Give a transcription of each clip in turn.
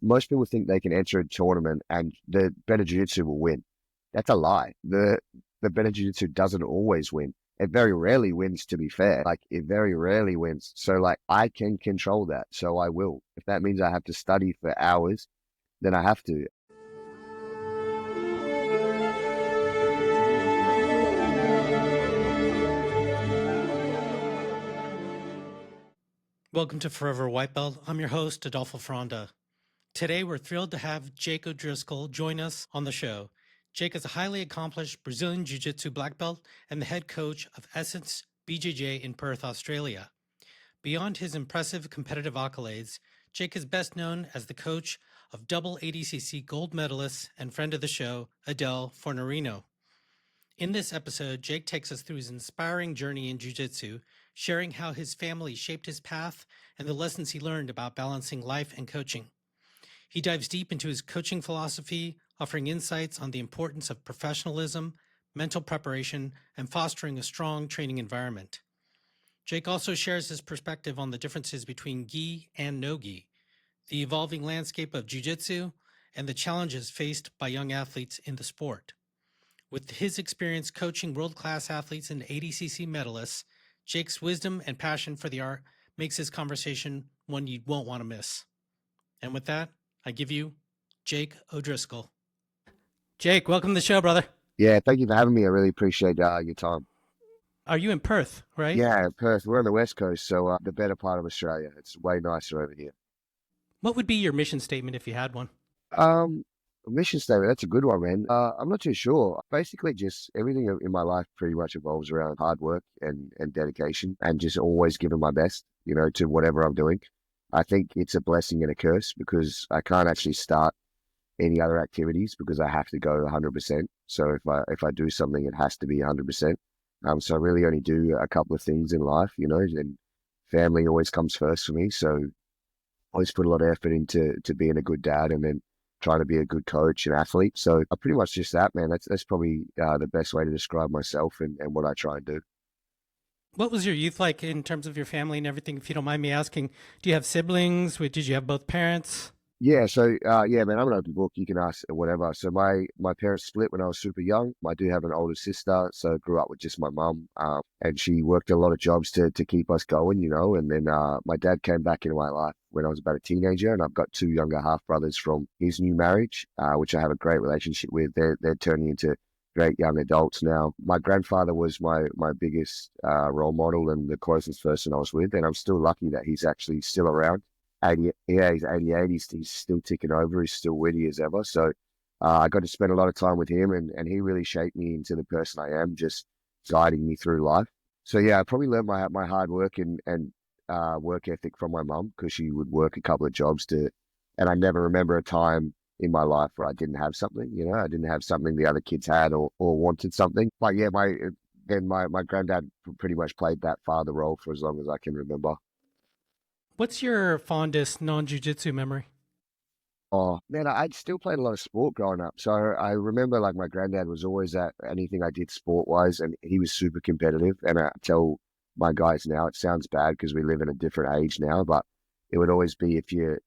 most people think they can enter a tournament and the better jiu-jitsu will win. That's a lie. The better jiu-jitsu doesn't always win. It very rarely wins, to be fair. Like, it very rarely wins. So, like, I can control that. So I will. If that means I have to study for hours, then I have to. Welcome to Forever White Belt. I'm your host, Adele Fornarino. Today, we're thrilled to have Jake O'Driscoll join us on the show. Jake is a highly accomplished Brazilian Jiu-Jitsu black belt and the head coach of Essence BJJ in Perth, Australia. Beyond his impressive competitive accolades, Jake is best known as the coach of double ADCC gold medalist and friend of the show, Adele Fornarino. In this episode, Jake takes us through his inspiring journey in jiu-jitsu, sharing how his family shaped his path and the lessons he learned about balancing life and coaching. He dives deep into his coaching philosophy, offering insights on the importance of professionalism, mental preparation, and fostering a strong training environment. Jake also shares his perspective on the differences between gi and no gi, the evolving landscape of jiu-jitsu, and the challenges faced by young athletes in the sport. With his experience coaching world-class athletes and ADCC medalists, Jake's wisdom and passion for the art makes this conversation one you won't want to miss. And with that, I give you Jake O'Driscoll. Jake, welcome to the show, brother. Yeah, thank you for having me. I really appreciate your time. Are you in Perth, right? Yeah, Perth. We're on the West Coast, so the better part of Australia. It's way nicer over here. What would be your mission statement if you had one? Mission statement, that's a good one, man. I'm not too sure. Basically, just everything in my life pretty much evolves around hard work and dedication and just always giving my best, to whatever I'm doing. I think it's a blessing and a curse because I can't actually start any other activities because I have to go 100%. So if I do something, it has to be 100%. So I really only do a couple of things in life, and family always comes first for me. So I always put a lot of effort into being a good dad and then trying to be a good coach and athlete. So pretty much just that, man. That's probably the best way to describe myself and what I try and do. What was your youth like in terms of your family and everything? If you don't mind me asking, do you have siblings? Did you have both parents? Yeah, so yeah, man, I'm an open book. You can ask whatever. So my parents split when I was super young. I do have an older sister, so I grew up with just my mum, and she worked a lot of jobs to keep us going, And then my dad came back into my life when I was about a teenager, and I've got two younger half brothers from his new marriage, which I have a great relationship with. They're turning into great young adults now. My grandfather was my biggest role model and the closest person I was with, and I'm still lucky that he's actually still around. 80, yeah, he's 88. He's still ticking over. He's still witty as ever. So I got to spend a lot of time with him, and he really shaped me into the person I am, just guiding me through life. So yeah, I probably learned my hard work and work ethic from my mum because she would work a couple of jobs and I never remember a time in my life where I didn't have something. I didn't have something the other kids had or wanted something. But yeah, my granddad pretty much played that father role for as long as I can remember. What's your fondest non-jiu-jitsu memory? Oh, man, I'd still played a lot of sport growing up. So I remember like my granddad was always at anything I did sport-wise, and he was super competitive. And I tell my guys now, it sounds bad because we live in a different age now, but it would always be if you're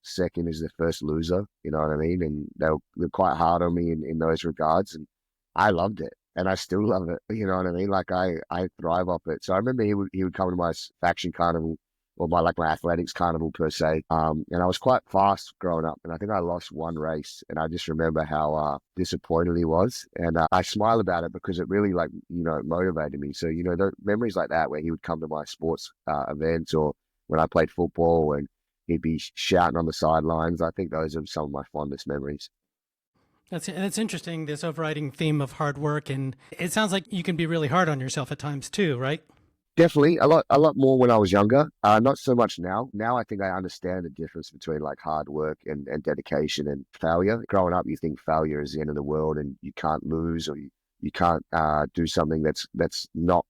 second is the first loser, you know what I mean? And they're quite hard on me in those regards. And I loved it. And I still love it. You know what I mean? Like I thrive off it. So I remember he would come to my faction carnival or my athletics carnival per se. And I was quite fast growing up, and I think I lost one race, and I just remember how disappointed he was, and I smile about it because it really motivated me. So the memories like that where he would come to my sports events or when I played football and he'd be shouting on the sidelines. I think those are some of my fondest memories. That's interesting. This overriding theme of hard work, and it sounds like you can be really hard on yourself at times too, right? Definitely a lot more when I was younger. Not so much now. Now I think I understand the difference between like hard work and dedication and failure. Growing up, you think failure is the end of the world and you can't lose or you can't do something that's not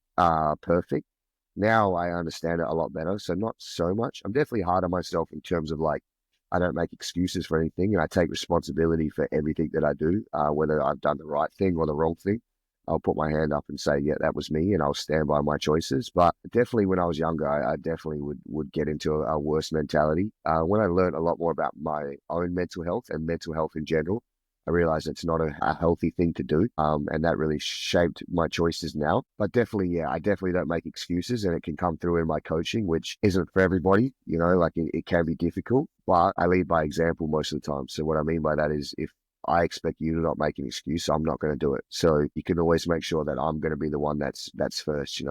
perfect. Now I understand it a lot better. So not so much. I'm definitely hard on myself in terms of like I don't make excuses for anything and I take responsibility for everything that I do, whether I've done the right thing or the wrong thing. I'll put my hand up and say, yeah, that was me, and I'll stand by my choices. But definitely when I was younger, I definitely would get into a worse mentality. When I learned a lot more about my own mental health and mental health in general, I realized it's not a healthy thing to do. And that really shaped my choices now. But definitely, yeah, I definitely don't make excuses, and it can come through in my coaching, which isn't for everybody, like it can be difficult, but I lead by example most of the time. So what I mean by that is if I expect you to not make an excuse, I'm not going to do it. So you can always make sure that I'm going to be the one that's first.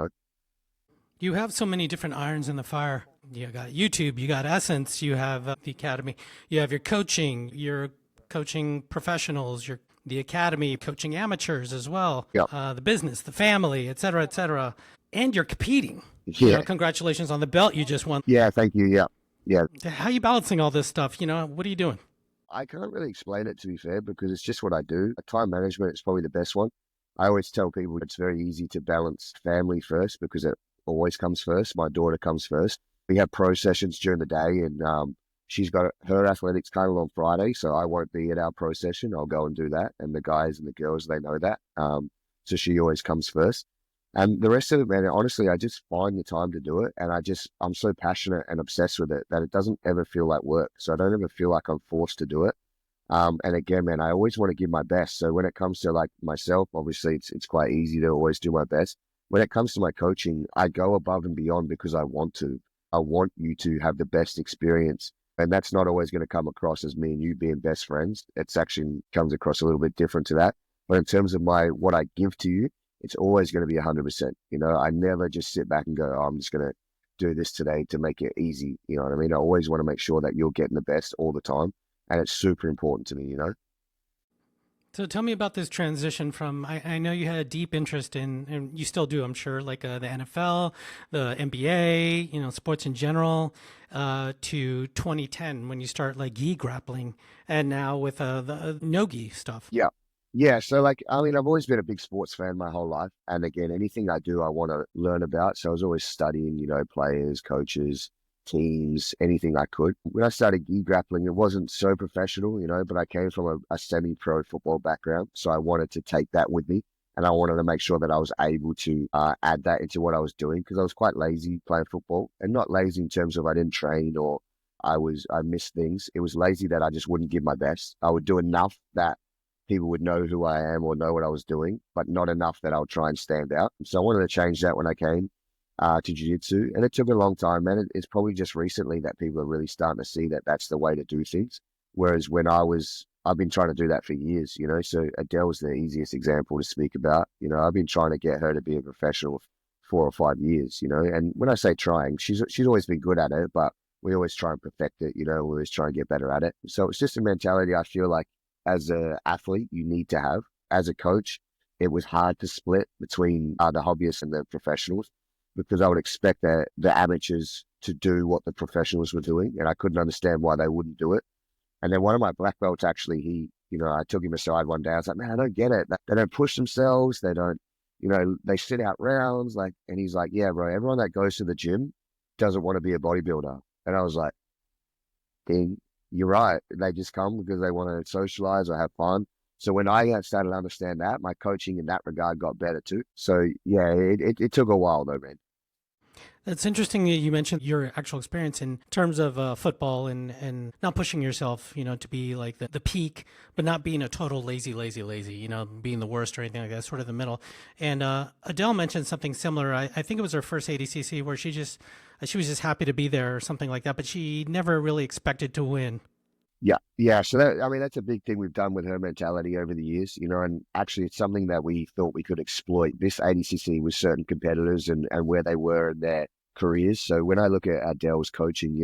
You have so many different irons in the fire. You got YouTube, you got Essence, you have the Academy, you have your coaching, you're coaching professionals, you're the Academy, coaching amateurs as well, Yeah. the business, the family, et cetera, and you're competing. Yeah. Congratulations on the belt you just won. Yeah. Thank you. Yeah. Yeah. How are you balancing all this stuff? What are you doing? I can't really explain it, to be fair, because it's just what I do. Time management is probably the best one. I always tell people it's very easy to balance family first because it always comes first. My daughter comes first. We have pro sessions during the day, and she's got her athletics kernel on Friday, so I won't be at our pro session. I'll go and do that, and the guys and the girls, they know that. So she always comes first. And the rest of it, man, honestly, I just find the time to do it. And I'm so passionate and obsessed with it that it doesn't ever feel like work. So I don't ever feel like I'm forced to do it. And again, man, I always want to give my best. So when it comes to like myself, obviously it's quite easy to always do my best. When it comes to my coaching, I go above and beyond because I want to. I want you to have the best experience. And that's not always going to come across as me and you being best friends. It's actually comes across a little bit different to that. But in terms of what I give to you, it's always going to be 100%. I never just sit back and go, oh, I'm just going to do this today to make it easy. You know what I mean? I always want to make sure that you're getting the best all the time. And it's super important to me. So tell me about this transition from, I know you had a deep interest in, and you still do, I'm sure, like the NFL, the NBA, sports in general, to 2010 when you start like gi grappling, and now with the no-gi stuff. Yeah. Yeah. So I've always been a big sports fan my whole life. And again, anything I do, I want to learn about. So I was always studying, players, coaches, teams, anything I could. When I started gi grappling, it wasn't so professional, but I came from a semi-pro football background. So I wanted to take that with me. And I wanted to make sure that I was able to add that into what I was doing because I was quite lazy playing football, and not lazy in terms of I didn't train or I missed things. It was lazy that I just wouldn't give my best. I would do enough that people would know who I am or know what I was doing, but not enough that I'll try and stand out. So I wanted to change that when I came to jiu-jitsu, and it took a long time, man. It's probably just recently that people are really starting to see that that's the way to do things. Whereas when I've been trying to do that for years, so Adele's the easiest example to speak about. I've been trying to get her to be a professional for 4 or 5 years, and when I say trying, she's always been good at it, but we always try and perfect it, we always try and get better at it. So it's just a mentality I feel like as an athlete, you need to have. As a coach, it was hard to split between the hobbyists and the professionals because I would expect the amateurs to do what the professionals were doing, and I couldn't understand why they wouldn't do it. And then one of my black belts, actually, I took him aside one day. I was like, man, I don't get it. They don't push themselves. They don't, they sit out rounds. And he's like, yeah, bro, everyone that goes to the gym doesn't want to be a bodybuilder. And I was like, ding. You're right. They just come because they want to socialize or have fun. So when I started to understand that, my coaching in that regard got better too. So yeah, it took a while though, man. It's interesting that you mentioned your actual experience in terms of football and not pushing yourself, to be like the peak, but not being a total lazy, being the worst or anything like that, sort of the middle. And Adele mentioned something similar. I think it was her first ADCC where she was just happy to be there or something like that, but she never really expected to win. Yeah, yeah. So that's a big thing we've done with her mentality over the years, and actually it's something that we thought we could exploit this ADCC with certain competitors and where they were in their careers. So when I look at Adele's coaching,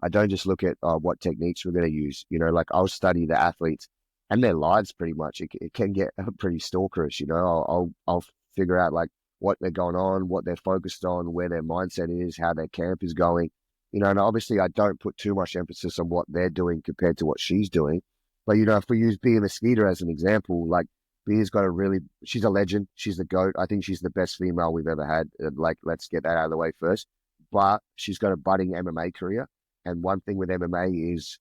I don't just look at what techniques we're going to use, I'll study the athletes and their lives pretty much. It can get pretty stalkerish, I'll figure out like what they're going on, what they're focused on, where their mindset is, how their camp is going. And obviously I don't put too much emphasis on what they're doing compared to what she's doing. But, if we use Bia Mosquito as an example, like Bia's she's a legend. She's the GOAT. I think she's the best female we've ever had. Let's get that out of the way first. But she's got a budding MMA career. And one thing with MMA is,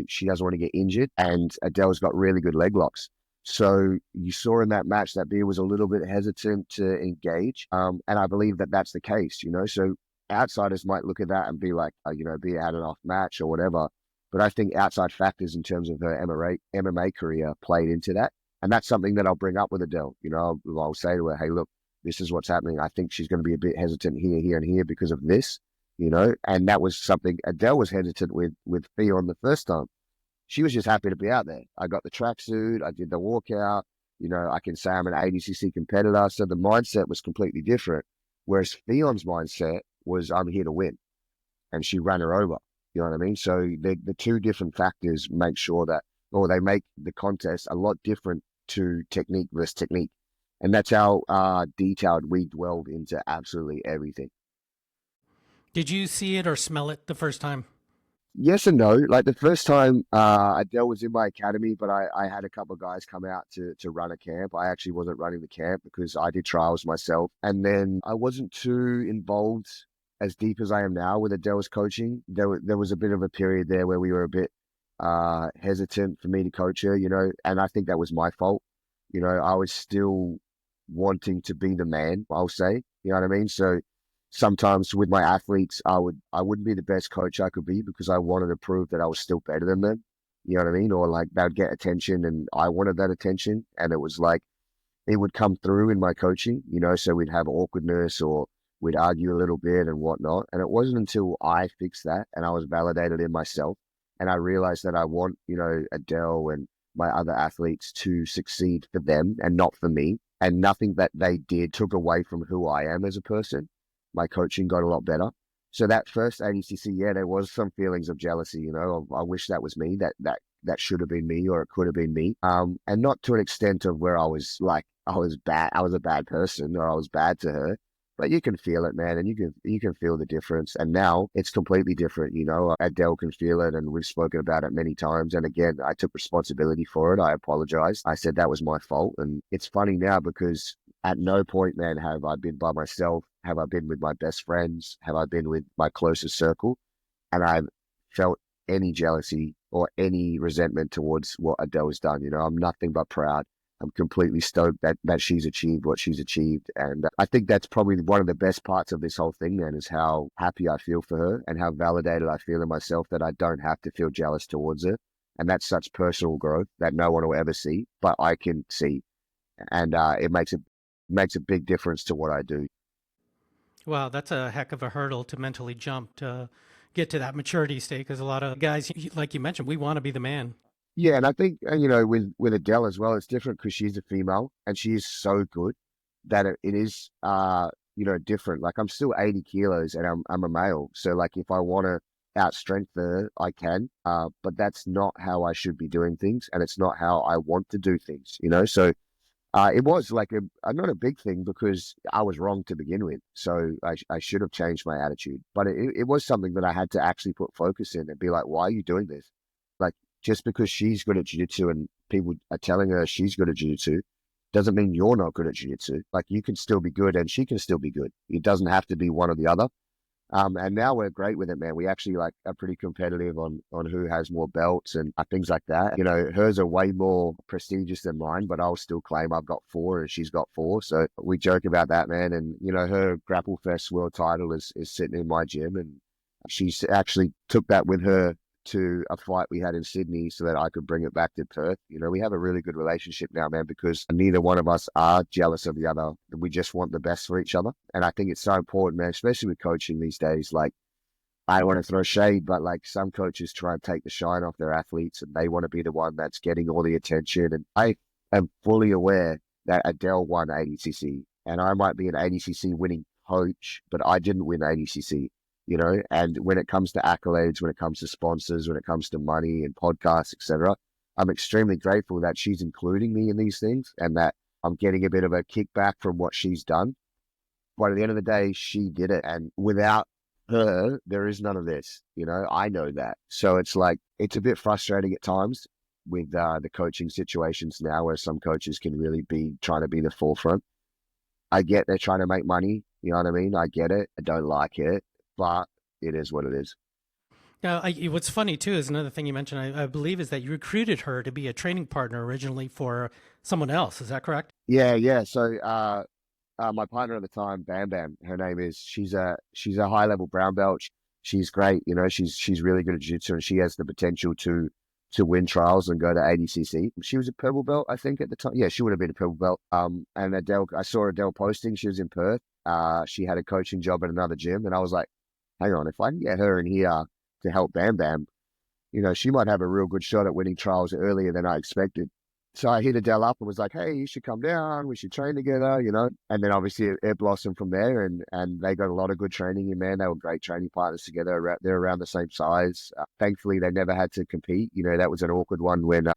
she doesn't want to get injured. And Adele's got really good leg locks. So you saw in that match that Bea was a little bit hesitant to engage. And I believe that that's the case, you know. So outsiders might look at that and be like, Bea had an off match or whatever. But I think outside factors in terms of her MMA career played into that. And that's something that I'll bring up with Adele. You know, I'll say to her, hey, look, this is what's happening. I think she's going to be a bit hesitant here, here, and here because of this, you know. And that was something Adele was hesitant with Bea on the first time. She was just happy to be out there. I got the tracksuit, I did the walkout. You know, I can say I'm an ADCC competitor. So the mindset was completely different. Whereas Theon's mindset was I'm here to win. And she ran her over. You know what I mean? So the two different factors make sure that, or they make the contest a lot different to technique versus technique. And that's how detailed we delve into absolutely everything. Did you see it or smell it the first time? Yes and no. Like the first time Adele was in my academy, but I had a couple of guys come out to run a camp. I actually wasn't running the camp because I did trials myself. And then I wasn't too involved as deep as I am now with Adele's coaching. There was a bit of a period there where we were a bit hesitant for me to coach her, you know, and I think that was my fault. You know, I was still wanting to be the man, I'll say. You know what I mean? So sometimes with my athletes, I wouldn't be the best coach I could be because I wanted to prove that I was still better than them. You know what I mean? Or like they'd get attention and I wanted that attention. And it was like it would come through in my coaching, you know, so we'd have awkwardness or we'd argue a little bit and whatnot. And it wasn't until I fixed that and I was validated in myself and I realized that I want, you know, Adele and my other athletes to succeed for them and not for me. And nothing that they did took away from who I am as a person. My coaching got a lot better. So that first ADCC, yeah, there was some feelings of jealousy. You know, I wish that was me. That should have been me, or it could have been me. And not to an extent of where I was like I was bad. I was a bad person, or I was bad to her. But you can feel it, man, and you can feel the difference. And now it's completely different. You know, Adele can feel it, and we've spoken about it many times. And again, I took responsibility for it. I apologized. I said that was my fault, and it's funny now because at no point, man, have I been by myself. Have I been with my best friends? Have I been with my closest circle? And I've felt any jealousy or any resentment towards what Adele's done. You know, I'm nothing but proud. I'm completely stoked that she's achieved what she's achieved. And I think that's probably one of the best parts of this whole thing, man, is how happy I feel for her and how validated I feel in myself that I don't have to feel jealous towards her. And that's such personal growth that no one will ever see, but I can see. And it makes a big difference to what I do. Wow, that's a heck of a hurdle to mentally jump to get to that maturity state because a lot of guys, like you mentioned, we want to be the man. Yeah, and I think you know with Adele as well, it's different because she's a female and she is so good that it is you know different. Like I'm still 80 kilos and I'm a male, so like if I want to outstrength her, I can. But that's not how I should be doing things, and it's not how I want to do things. You know, so it was like not a big thing because I was wrong to begin with. So I should have changed my attitude. But it was something that I had to actually put focus in and be like, why are you doing this? Like, just because she's good at jiu-jitsu and people are telling her she's good at jiu-jitsu doesn't mean you're not good at jiu-jitsu. Like, you can still be good and she can still be good. It doesn't have to be one or the other. And now we're great with it, man. We actually like are pretty competitive on who has more belts and things like that. You know, hers are way more prestigious than mine, but I'll still claim I've got four and she's got four. So we joke about that, man. And you know, her Grapple Fest world title is sitting in my gym, and she's actually took that with her to a fight we had in Sydney so that I could bring it back to Perth. You know, we have a really good relationship now, man, because neither one of us are jealous of the other. We just want the best for each other. And I think it's so important, man, especially with coaching these days. Like, I don't want to throw shade, but like some coaches try and take the shine off their athletes and they want to be the one that's getting all the attention. And I am fully aware that Adele won ADCC and I might be an ADCC winning coach, but I didn't win ADCC, you know. And when it comes to accolades, when it comes to sponsors, when it comes to money and podcasts, etc., I'm extremely grateful that she's including me in these things and that I'm getting a bit of a kickback from what she's done. But at the end of the day, she did it, and without her, there is none of this. You know, I know that. So it's like it's a bit frustrating at times with the coaching situations now, where some coaches can really be trying to be the forefront. I get they're trying to make money. You know what I mean? I get it. I don't like it, but it is what it is. Now, what's funny too is another thing you mentioned, I believe, is that you recruited her to be a training partner originally for someone else. Is that correct? Yeah, yeah. So my partner at the time, Bam Bam, her name is. She's a high level brown belt. She's great. You know, she's really good at jiu-jitsu, and she has the potential to win trials and go to ADCC. She was a purple belt, I think, at the time. Yeah, she would have been a purple belt. And Adele, I saw Adele posting. She was in Perth. She had a coaching job at another gym, and I was like, hang on, if I can get her in here to help Bam Bam, you know, she might have a real good shot at winning trials earlier than I expected. So I hit Adele up and was like, hey, you should come down. We should train together, you know. And then obviously it blossomed from there, and they got a lot of good training in, man. They were great training partners together. They're around the same size. Thankfully, they never had to compete. You know, that was an awkward one when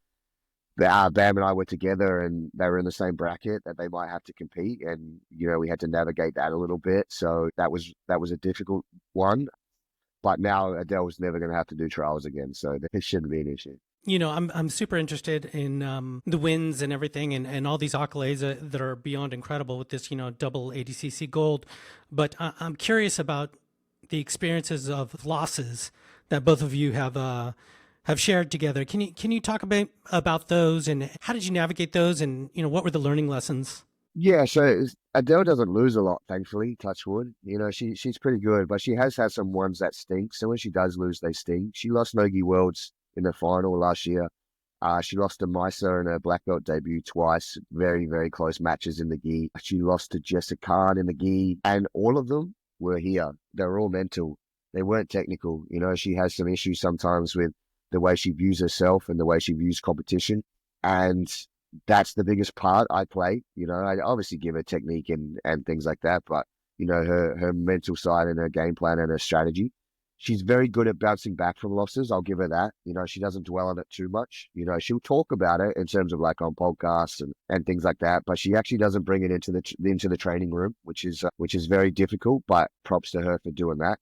Bam and I were together and they were in the same bracket that they might have to compete. And, you know, we had to navigate that a little bit. So that was a difficult one. But now Adele's never going to have to do trials again. So there shouldn't be an issue. I'm super interested in the wins and everything, and all these accolades that are beyond incredible with this, double ADCC gold. But I'm curious about the experiences of losses that both of you have shared together. Can you talk about those, and how did you navigate those, and what were the learning lessons? Yeah, so Adele doesn't lose a lot, thankfully, touch wood. You know, she's pretty good, but she has had some ones that stink. So when she does lose, they sting. She lost Nogi Worlds in the final last year. She lost to Misa in her black belt debut twice. Very, very close matches in the gi. She lost to Jessica Khan in the gi, and all of them were here. They were all mental. They weren't technical. You know, she has some issues sometimes with the way she views herself and the way she views competition. And that's the biggest part I play. You know, I obviously give her technique and things like that, but you know, her mental side and her game plan and her strategy. She's very good at bouncing back from losses. I'll give her that. You know, she doesn't dwell on it too much. You know, she'll talk about it in terms of like on podcasts and things like that, but she actually doesn't bring it into the training room, which is very difficult. But props to her for doing that.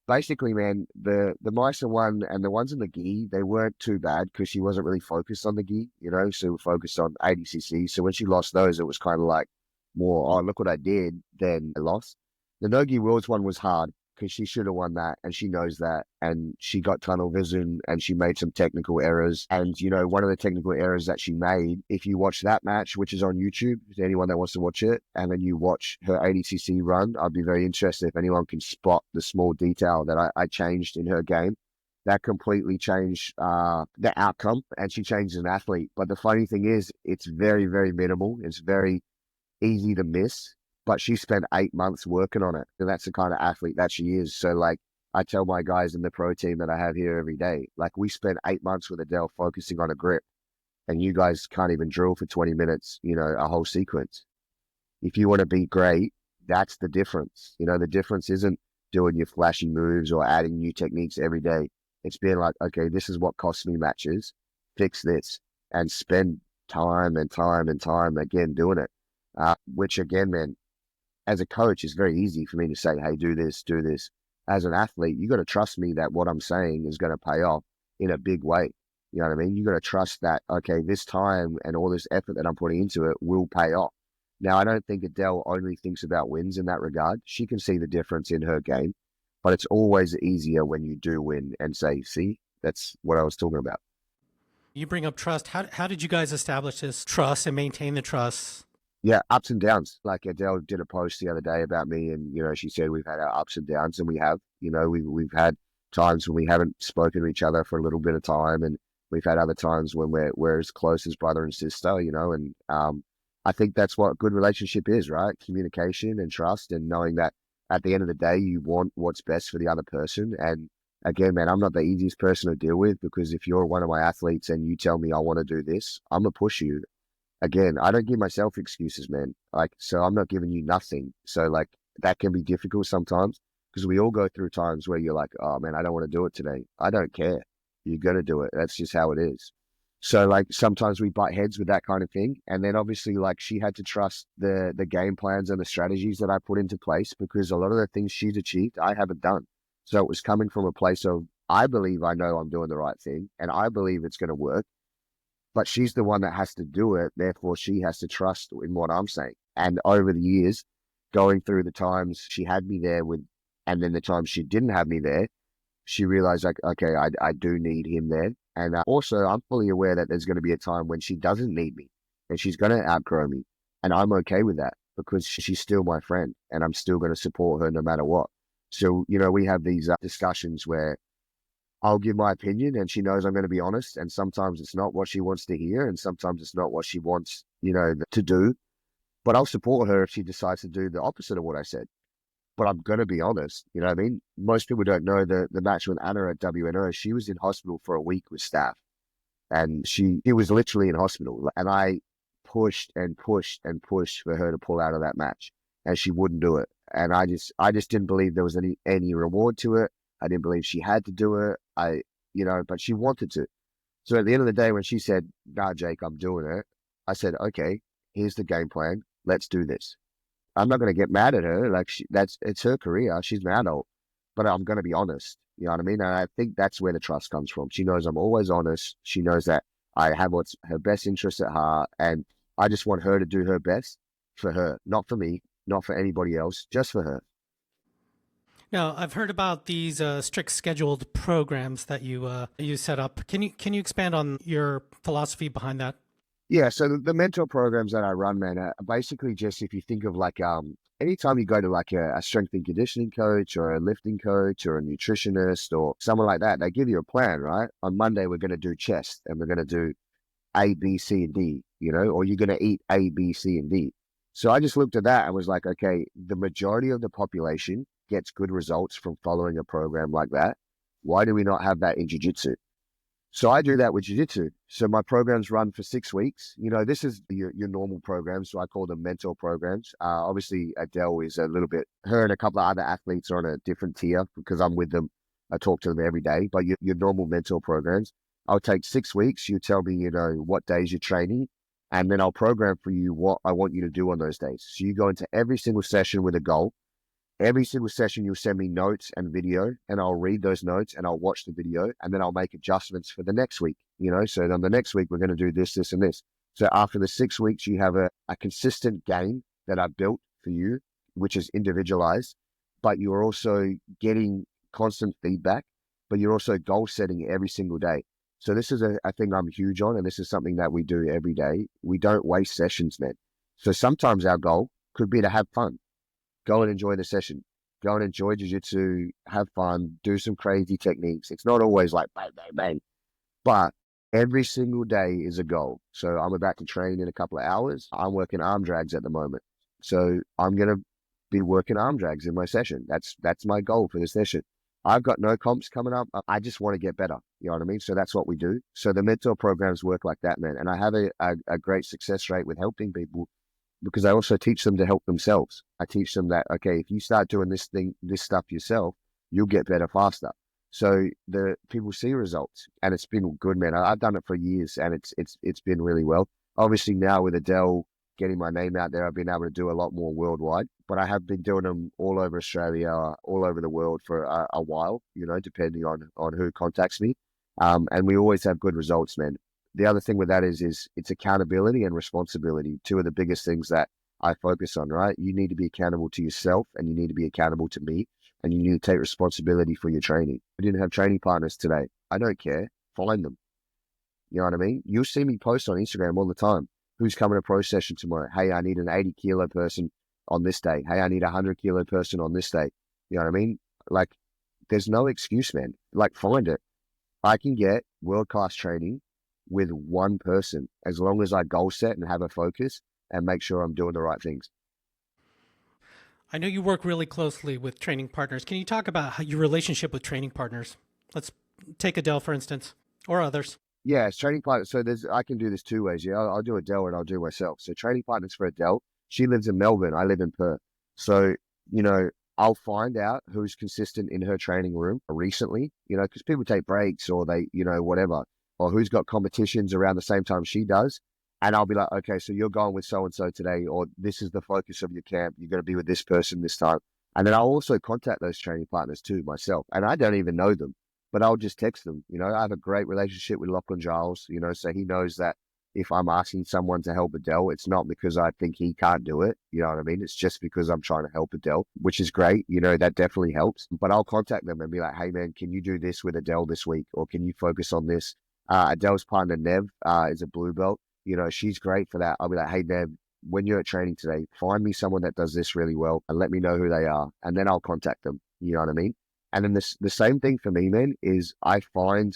Basically, man, the Meister one and the ones in the gi, they weren't too bad because she wasn't really focused on the gi, you know, so focused on ADCC. So when she lost those, it was kind of like more, oh, look what I did, than I lost. The Nogi Worlds one was hard because she should have won that, and she knows that, and she got tunnel vision, and she made some technical errors. And you know, one of the technical errors that she made, if you watch that match, which is on YouTube, to anyone that wants to watch it, and then you watch her ADCC run, I'd be very interested if anyone can spot the small detail that I changed in her game. That completely changed the outcome, and she changed as an athlete. But the funny thing is, it's very, very minimal. It's very easy to miss, but she spent 8 months working on it. And that's the kind of athlete that she is. So like I tell my guys in the pro team that I have here every day, like we spent 8 months with Adele focusing on a grip, and you guys can't even drill for 20 minutes, you know, a whole sequence. If you want to be great, that's the difference. You know, the difference isn't doing your flashy moves or adding new techniques every day. It's being like, okay, this is what costs me matches, fix this, and spend time and time and time again doing it. Which again, man, as a coach, it's very easy for me to say, hey, do this, do this. As an athlete, you got to trust me that what I'm saying is going to pay off in a big way. You know what I mean? You got to trust that, okay, this time and all this effort that I'm putting into it will pay off. Now, I don't think Adele only thinks about wins in that regard. She can see the difference in her game, but it's always easier when you do win and say, see, that's what I was talking about. You bring up trust. How did you guys establish this trust and maintain the trust? Yeah, ups and downs. Like Adele did a post the other day about me, and you know, she said we've had our ups and downs, and we have. You know, we've had times when we haven't spoken to each other for a little bit of time, and we've had other times when we're as close as brother and sister. You know, and I think that's what a good relationship is, right? Communication and trust, and knowing that at the end of the day, you want what's best for the other person. And again, man, I'm not the easiest person to deal with because if you're one of my athletes and you tell me I want to do this, I'm gonna push you. Again, I don't give myself excuses, man. Like, so I'm not giving you nothing. So like that can be difficult sometimes because we all go through times where you're like, oh man, I don't want to do it today. I don't care. You're gonna do it. That's just how it is. So like sometimes we butt heads with that kind of thing. And then obviously like she had to trust the game plans and the strategies that I put into place because a lot of the things she's achieved, I haven't done. So it was coming from a place of I believe I know I'm doing the right thing and I believe it's gonna work, but she's the one that has to do it. Therefore, she has to trust in what I'm saying. And over the years, going through the times she had me there with, and then the times she didn't have me there, she realized like, okay, I do need him there. And also, I'm fully aware that there's going to be a time when she doesn't need me and she's going to outgrow me. And I'm okay with that because she's still my friend and I'm still going to support her no matter what. So, we have these discussions where I'll give my opinion and she knows I'm going to be honest. And sometimes it's not what she wants to hear. And sometimes it's not what she wants, to do. But I'll support her if she decides to do the opposite of what I said. But I'm going to be honest. You know what I mean? Most people don't know the match with Anna at WNO. She was in hospital for a week with staph and she was literally in hospital. And I pushed and pushed and pushed for her to pull out of that match and she wouldn't do it. And I just didn't believe there was any reward to it. I didn't believe she had to do it. But she wanted to. So at the end of the day, when she said, "Nah, Jake, I'm doing it," I said, "Okay, here's the game plan. Let's do this." I'm not going to get mad at her. Like it's her career. She's an adult, but I'm going to be honest. You know what I mean? And I think that's where the trust comes from. She knows I'm always honest. She knows that I have what's her best interest at heart, and I just want her to do her best for her, not for me, not for anybody else, just for her. Now, I've heard about these strict scheduled programs that you set up. Can you expand on your philosophy behind that? Yeah, so the mentor programs that I run, man, are basically just if you think of like anytime you go to like a strength and conditioning coach or a lifting coach or a nutritionist or someone like that, they give you a plan, right? On Monday we're going to do chest and we're going to do A, B, C, and D, or you're going to eat A, B, C, and D. So I just looked at that and was like, okay, the majority of the population gets good results from following a program like that. Why do we not have that in jiu-jitsu? So I do that with jiu-jitsu. So my programs run for 6 weeks. This is your normal programs. So I call them mentor programs. Obviously, Adele is a little bit, her and a couple of other athletes are on a different tier because I'm with them. I talk to them every day. But your normal mentor programs, I'll take 6 weeks. You tell me, what days you're training. And then I'll program for you what I want you to do on those days. So you go into every single session with a goal. Every single session, you'll send me notes and video, and I'll read those notes and I'll watch the video, and then I'll make adjustments for the next week. So then the next week, we're going to do this, this, and this. So after the 6 weeks, you have a consistent game that I've built for you, which is individualized, but you're also getting constant feedback, but you're also goal setting every single day. So this is a thing I'm huge on, and this is something that we do every day. We don't waste sessions, man. So sometimes our goal could be to have fun. Go and enjoy the session. Go and enjoy jiu-jitsu, have fun, do some crazy techniques. It's not always like bang, bang, bang, but every single day is a goal. So I'm about to train in a couple of hours. I'm working arm drags at the moment. So I'm going to be working arm drags in my session. That's my goal for the session. I've got no comps coming up. I just want to get better. You know what I mean? So that's what we do. So the mentor programs work like that, man. And I have a great success rate with helping people because I also teach them to help themselves. I teach them that, okay, if you start doing this stuff yourself, you'll get better faster. So the people see results and it's been good, man. I've done it for years and it's been really well. Obviously now with Adele getting my name out there, I've been able to do a lot more worldwide, but I have been doing them all over Australia, all over the world for a while, depending on who contacts me. And we always have good results, man. The other thing with that is it's accountability and responsibility. Two of the biggest things that I focus on, right? You need to be accountable to yourself and you need to be accountable to me and you need to take responsibility for your training. I didn't have training partners today. I don't care. Find them. You know what I mean? You'll see me post on Instagram all the time. Who's coming to pro session tomorrow? Hey, I need an 80 kilo person on this day. Hey, I need a 100 kilo person on this day. You know what I mean? Like, there's no excuse, man. Like, find it. I can get world-class training with one person as long as I goal set and have a focus and make sure I'm doing the right things. I know you work really closely with training partners. Can you talk about your relationship with training partners? Let's take Adele, for instance, or others. Yeah, it's training partners. So I can do this two ways. Yeah, I'll do Adele and I'll do myself. So training partners for Adele. She lives in Melbourne. I live in Perth. So, I'll find out who's consistent in her training room recently, because people take breaks or they, whatever, or who's got competitions around the same time she does. And I'll be like, okay, so you're going with so-and-so today, or this is the focus of your camp. You're going to be with this person this time. And then I'll also contact those training partners too myself. And I don't even know them, but I'll just text them. I have a great relationship with Lachlan Giles, so he knows that if I'm asking someone to help Adele, it's not because I think he can't do it. You know what I mean? It's just because I'm trying to help Adele, which is great. You know, that definitely helps. But I'll contact them and be like, hey, man, can you do this with Adele this week? Or can you focus on this? Adele's partner, Nev, is a blue belt. You know, she's great for that. I'll be like, hey, Nev, when you're at training today, find me someone that does this really well and let me know who they are. And then I'll contact them. You know what I mean? And then the same thing for me, man, is I find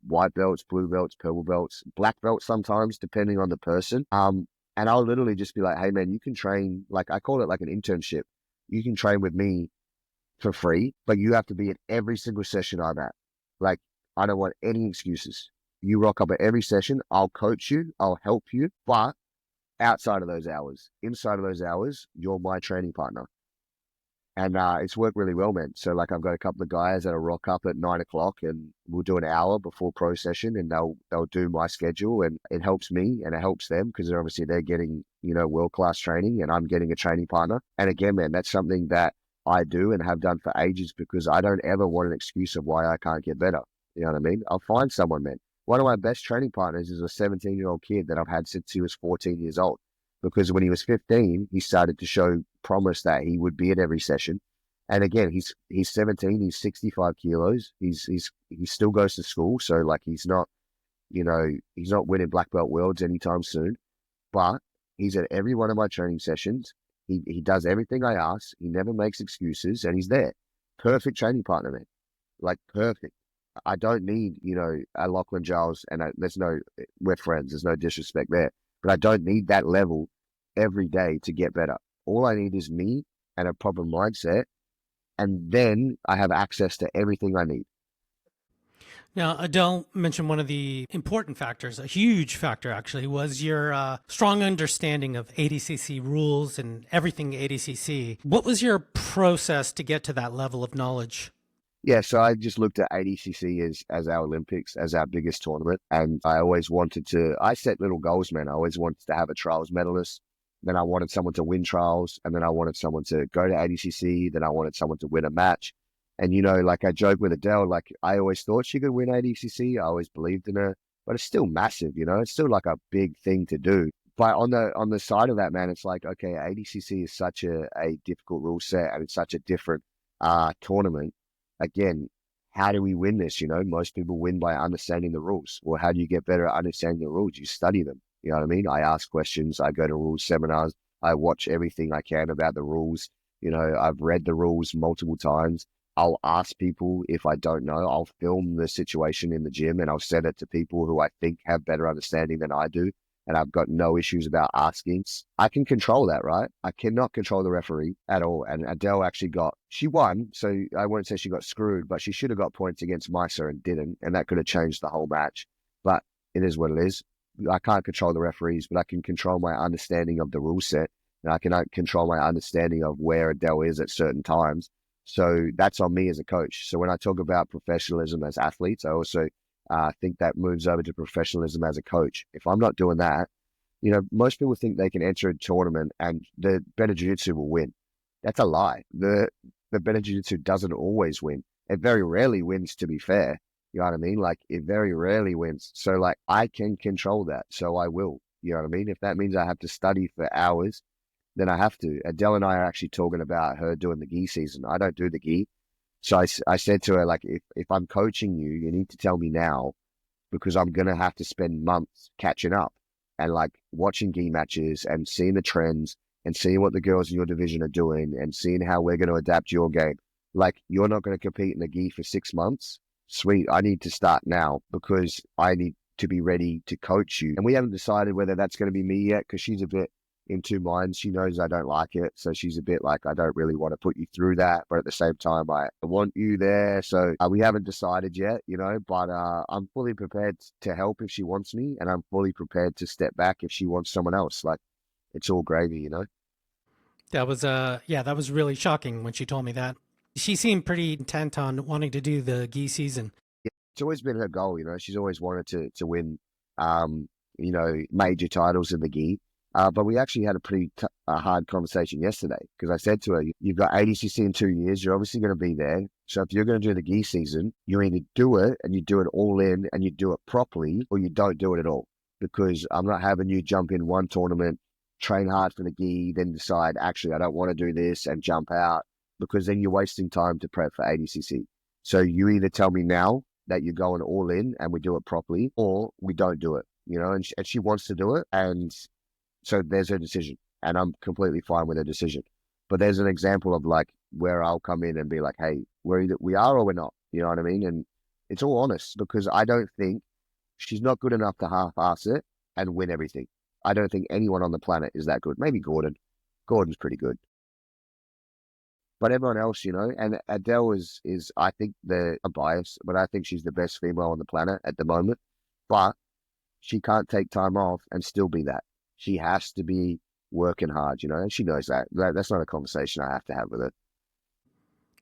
white belts, blue belts, purple belts, black belts sometimes, depending on the person. And I'll literally just be like, hey, man, you can train, like I call it like an internship. You can train with me for free, but you have to be at every single session I'm at. Like, I don't want any excuses. You rock up at every session. I'll coach you. I'll help you. But outside of those hours, inside of those hours, you're my training partner. And it's worked really well, man. So like I've got a couple of guys that'll rock up at 9 o'clock and we'll do an hour before pro session and they'll do my schedule and it helps me and it helps them because obviously they're getting, you know, world-class training and I'm getting a training partner. And again, man, that's something that I do and have done for ages because I don't ever want an excuse of why I can't get better. You know what I mean? I'll find someone, man. One of my best training partners is a 17-year-old kid that I've had since he was 14 years old. Because when he was 15, he started to show promise that he would be at every session. And again, he's 17, he's 65 kilos. He still goes to school, so like he's not, you know, he's not winning black belt worlds anytime soon. But he's at every one of my training sessions. He does everything I ask. He never makes excuses, and he's there. Perfect training partner, man. Like perfect. I don't need, you know, a Lachlan Giles, and we're friends. There's no disrespect there, but I don't need that level every day to get better. All I need is me and a proper mindset, and then I have access to everything I need. Now, Adele mentioned one of the important factors, a huge factor actually, was your strong understanding of ADCC rules and everything ADCC. What was your process to get to that level of knowledge? Yeah, so I just looked at ADCC as our Olympics, as our biggest tournament. And I set little goals, man. I always wanted to have a trials medalist. Then I wanted someone to win trials. And then I wanted someone to go to ADCC. Then I wanted someone to win a match. And, you know, like I joke with Adele, like I always thought she could win ADCC. I always believed in her, but it's still massive, you know, it's still like a big thing to do. But on the side of that, man, it's like, okay, ADCC is such a difficult rule set and it's such a different tournament. Again, how do we win this? You know, most people win by understanding the rules. Well, how do you get better at understanding the rules? You study them. You know what I mean? I ask questions. I go to rules seminars. I watch everything I can about the rules. You know, I've read the rules multiple times. I'll ask people if I don't know. I'll film the situation in the gym and I'll send it to people who I think have better understanding than I do. And I've got no issues about asking. I can control that, right? I cannot control the referee at all. And Adele she won. So I won't say she got screwed, but she should have got points against Misa and didn't. And that could have changed the whole match. But it is what it is. I can't control the referees, but I can control my understanding of the rule set. And I can control my understanding of where Adele is at certain times. So that's on me as a coach. So when I talk about professionalism as athletes, I also think that moves over to professionalism as a coach. If I'm not doing that, you know, most people think they can enter a tournament and the better jiu-jitsu will win. That's a lie. The better jiu-jitsu doesn't always win. It very rarely wins, to be fair. You know what I mean? Like it very rarely wins. So like I can control that. So I will. You know what I mean? If that means I have to study for hours, then I have to. Adele and I are actually talking about her doing the gi season. I don't do the gi. So I said to her, like, if I'm coaching you, you need to tell me now because I'm going to have to spend months catching up and like watching gi matches and seeing the trends and seeing what the girls in your division are doing and seeing how we're going to adapt your game. Like, you're not going to compete in the gi for 6 months. Sweet. I need to start now because I need to be ready to coach you. And we haven't decided whether that's going to be me yet because she's a bit in two minds. She knows I don't like it. So she's a bit like, I don't really want to put you through that. But at the same time, I want you there. So we haven't decided yet, you know, but I'm fully prepared to help if she wants me. And I'm fully prepared to step back if she wants someone else. Like, it's all gravy, you know? That was that was really shocking when she told me that. She seemed pretty intent on wanting to do the gi season. Yeah, it's always been her goal, you know? She's always wanted to win, you know, major titles in the gi. But we actually had a pretty hard conversation yesterday because I said to her, you've got ADCC in 2 years. You're obviously going to be there. So if you're going to do the gi season, you either do it and you do it all in and you do it properly or you don't do it at all because I'm not having you jump in one tournament, train hard for the gi, then decide, actually, I don't want to do this and jump out, because then you're wasting time to prep for ADCC. So you either tell me now that you're going all in and we do it properly, or we don't do it, and she wants to do it. And so there's her decision, and I'm completely fine with her decision. But there's an example of like where I'll come in and be like, hey, we are or we're not, you know what I mean? And it's all honest, because I don't think she's not good enough to half-ass it and win everything. I don't think anyone on the planet is that good. Maybe Gordon. Gordon's pretty good. But everyone else, and Adele is I think they're a bias, but I think she's the best female on the planet at the moment. But she can't take time off and still be that. She has to be working hard, and she knows that. That's not a conversation I have to have with her.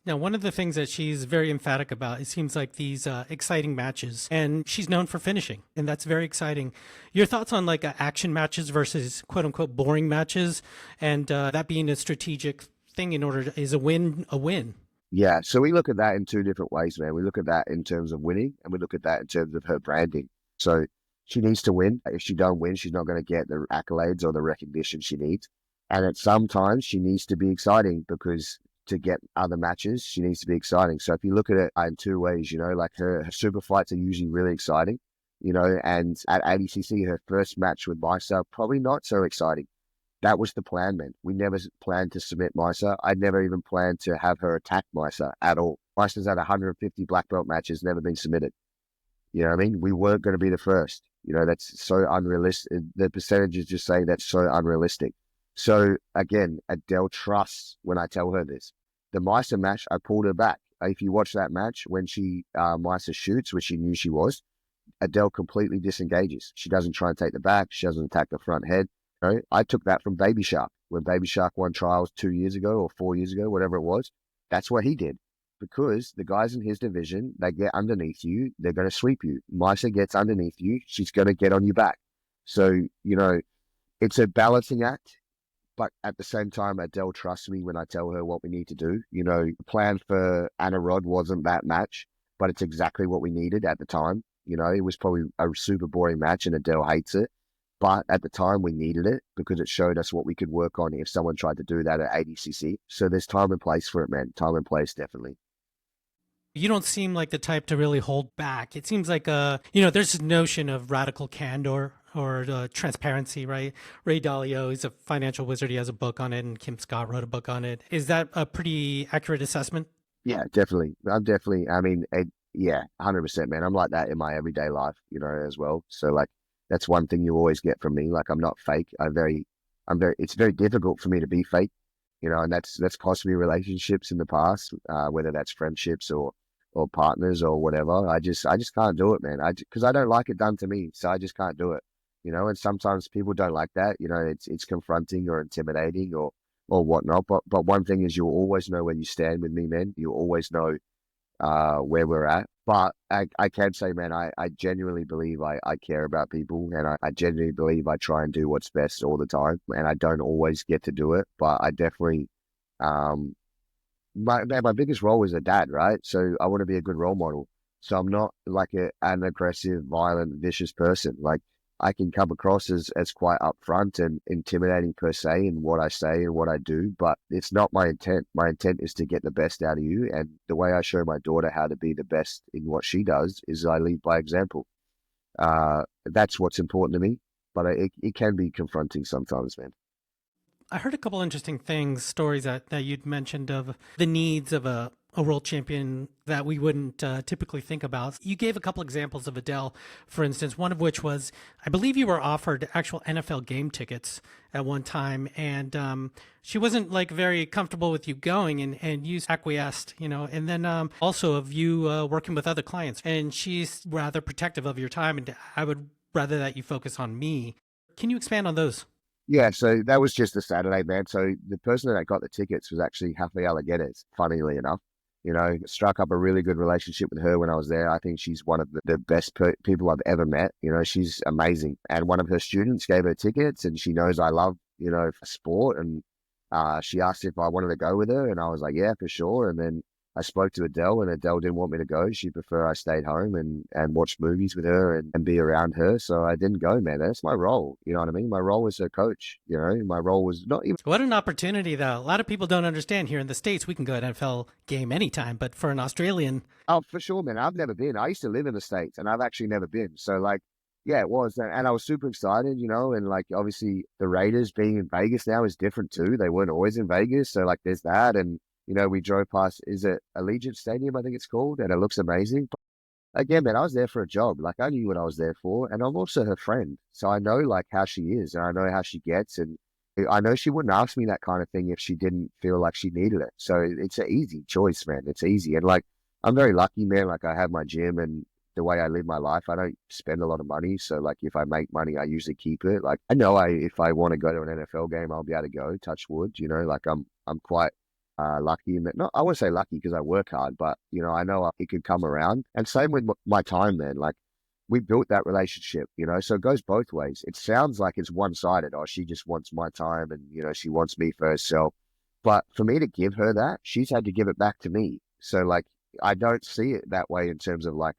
Now, one of the things that she's very emphatic about, it seems like these exciting matches, and she's known for finishing, and that's very exciting. Your thoughts on like action matches versus quote unquote boring matches, and that being a strategic thing in order to, is a win a win? Yeah, so we look at that in two different ways, man. We look at that in terms of winning, and we look at that in terms of her branding. So she needs to win. If she don't win, she's not going to get the accolades or the recognition she needs. And at some times, she needs to be exciting, because to get other matches, she needs to be exciting. So if you look at it in two ways, like her super fights are usually really exciting, and at ADCC, her first match with Misa, probably not so exciting. That was the plan, man. We never planned to submit Misa. I never even planned to have her attack Misa at all. Misa's had 150 black belt matches, never been submitted. You know what I mean? We weren't going to be the first. That's so unrealistic. The percentages just say that's so unrealistic. So again, Adele trusts when I tell her this. The Misa match, I pulled her back. If you watch that match, when she Misa shoots, which she knew she was, Adele completely disengages. She doesn't try and take the back. She doesn't attack the front head. I took that from Baby Shark. When Baby Shark won trials 2 years ago or 4 years ago, whatever it was, that's what he did. Because the guys in his division, they get underneath you, they're going to sweep you. Misa gets underneath you, she's going to get on your back. So, it's a balancing act. But at the same time, Adele trusts me when I tell her what we need to do. The plan for Anna Rod wasn't that match, but it's exactly what we needed at the time. It was probably a super boring match and Adele hates it. But at the time, we needed it because it showed us what we could work on if someone tried to do that at ADCC. So there's time and place for it, man. Time and place, definitely. You don't seem like the type to really hold back. It seems like there's this notion of radical candor or transparency, right? Ray Dalio is a financial wizard. He has a book on it, and Kim Scott wrote a book on it. Is that a pretty accurate assessment? Yeah, definitely. I mean, yeah, 100%, man. I'm like that in my everyday life, as well. So like, that's one thing you always get from me. Like, I'm not fake. It's very difficult for me to be fake, and that's cost me relationships in the past, whether that's friendships or partners or whatever. I just can't do it, man. Because I don't like it done to me, so I just can't do it. And sometimes people don't like that. It's confronting or intimidating or whatnot. But one thing is, you'll always know where you stand with me, man. You always know where we're at. But I can say, man, I genuinely believe I care about people, and I genuinely believe I try and do what's best all the time. And I don't always get to do it, but I definitely my biggest role is a dad, right? So I want to be a good role model. So I'm not like an aggressive, violent, vicious person. Like, I can come across as quite upfront and intimidating per se in what I say and what I do, but it's not my intent. My intent is to get the best out of you. And the way I show my daughter how to be the best in what she does is I lead by example. That's what's important to me, but it can be confronting sometimes, man. I heard a couple interesting things, stories that you'd mentioned of the needs of a world champion that we wouldn't typically think about. You gave a couple examples of Adele, for instance, one of which was, I believe you were offered actual NFL game tickets at one time, and she wasn't like very comfortable with you going, and you acquiesced, and then also of you working with other clients, and she's rather protective of your time, and I would rather that you focus on me. Can you expand on those? Yeah, so that was just a Saturday, man. So the person that got the tickets was actually Rafaela Guedes, funnily enough. Struck up a really good relationship with her when I was there. I think she's one of the best people I've ever met. She's amazing. And one of her students gave her tickets, and she knows I love, sport. And she asked if I wanted to go with her, and I was like, yeah, for sure. And then I spoke to Adele, and Adele didn't want me to go. She preferred I stayed home and watched movies with her and be around her. So I didn't go, man. That's my role. You know what I mean? My role was a coach. You know, my role was not even. What an opportunity, though. A lot of people don't understand here in the States, we can go to an NFL game anytime, but for an Australian, Oh, for sure, man. I've never been. I used to live in the States, and I've actually never been. So, like, yeah, it was. And I was super excited, you know, and like, obviously, the Raiders being in Vegas now is different too. They weren't always in Vegas. So, like, there's that. And, you know, we drove past, is it Allegiant Stadium, I think it's called, and it looks amazing. But again, man, I was there for a job. Like, I knew what I was there for, and I'm also her friend. So I know, like, how she is, and I know how she gets. And I know she wouldn't ask me that kind of thing if she didn't feel like she needed it. So it's an easy choice, man. It's easy. And, like, I'm very lucky, man. Like, I have my gym and the way I live my life, I don't spend a lot of money. So, like, if I make money, I usually keep it. Like, I know if I want to go to an NFL game, I'll be able to go, touch wood, you know, like I'm quite lucky in that. Not, I won't say lucky because I work hard, but, you know, I know it could come around. And same with my time, man. Like, we built that relationship, you know, so it goes both ways. It sounds like it's one-sided. Oh, she just wants my time and, you know, she wants me for herself. But for me to give her that, she's had to give it back to me. So, like, I don't see it that way in terms of like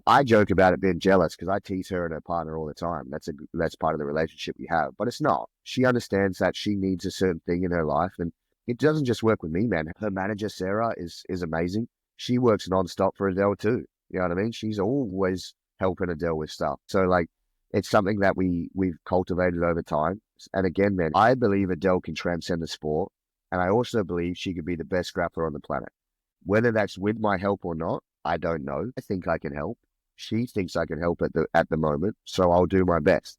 I joke about it being jealous because I tease her and her partner all the time. That's part of the relationship we have, but it's not. She understands that she needs a certain thing in her life, and it doesn't just work with me, man. Her manager Sarah is amazing. She works nonstop for Adele too. You know what I mean? She's always helping Adele with stuff. So like, it's something that we've cultivated over time. And again, man, I believe Adele can transcend the sport, and I also believe she could be the best grappler on the planet. Whether that's with my help or not, I don't know. I think I can help. She thinks I can help at the moment, so I'll do my best.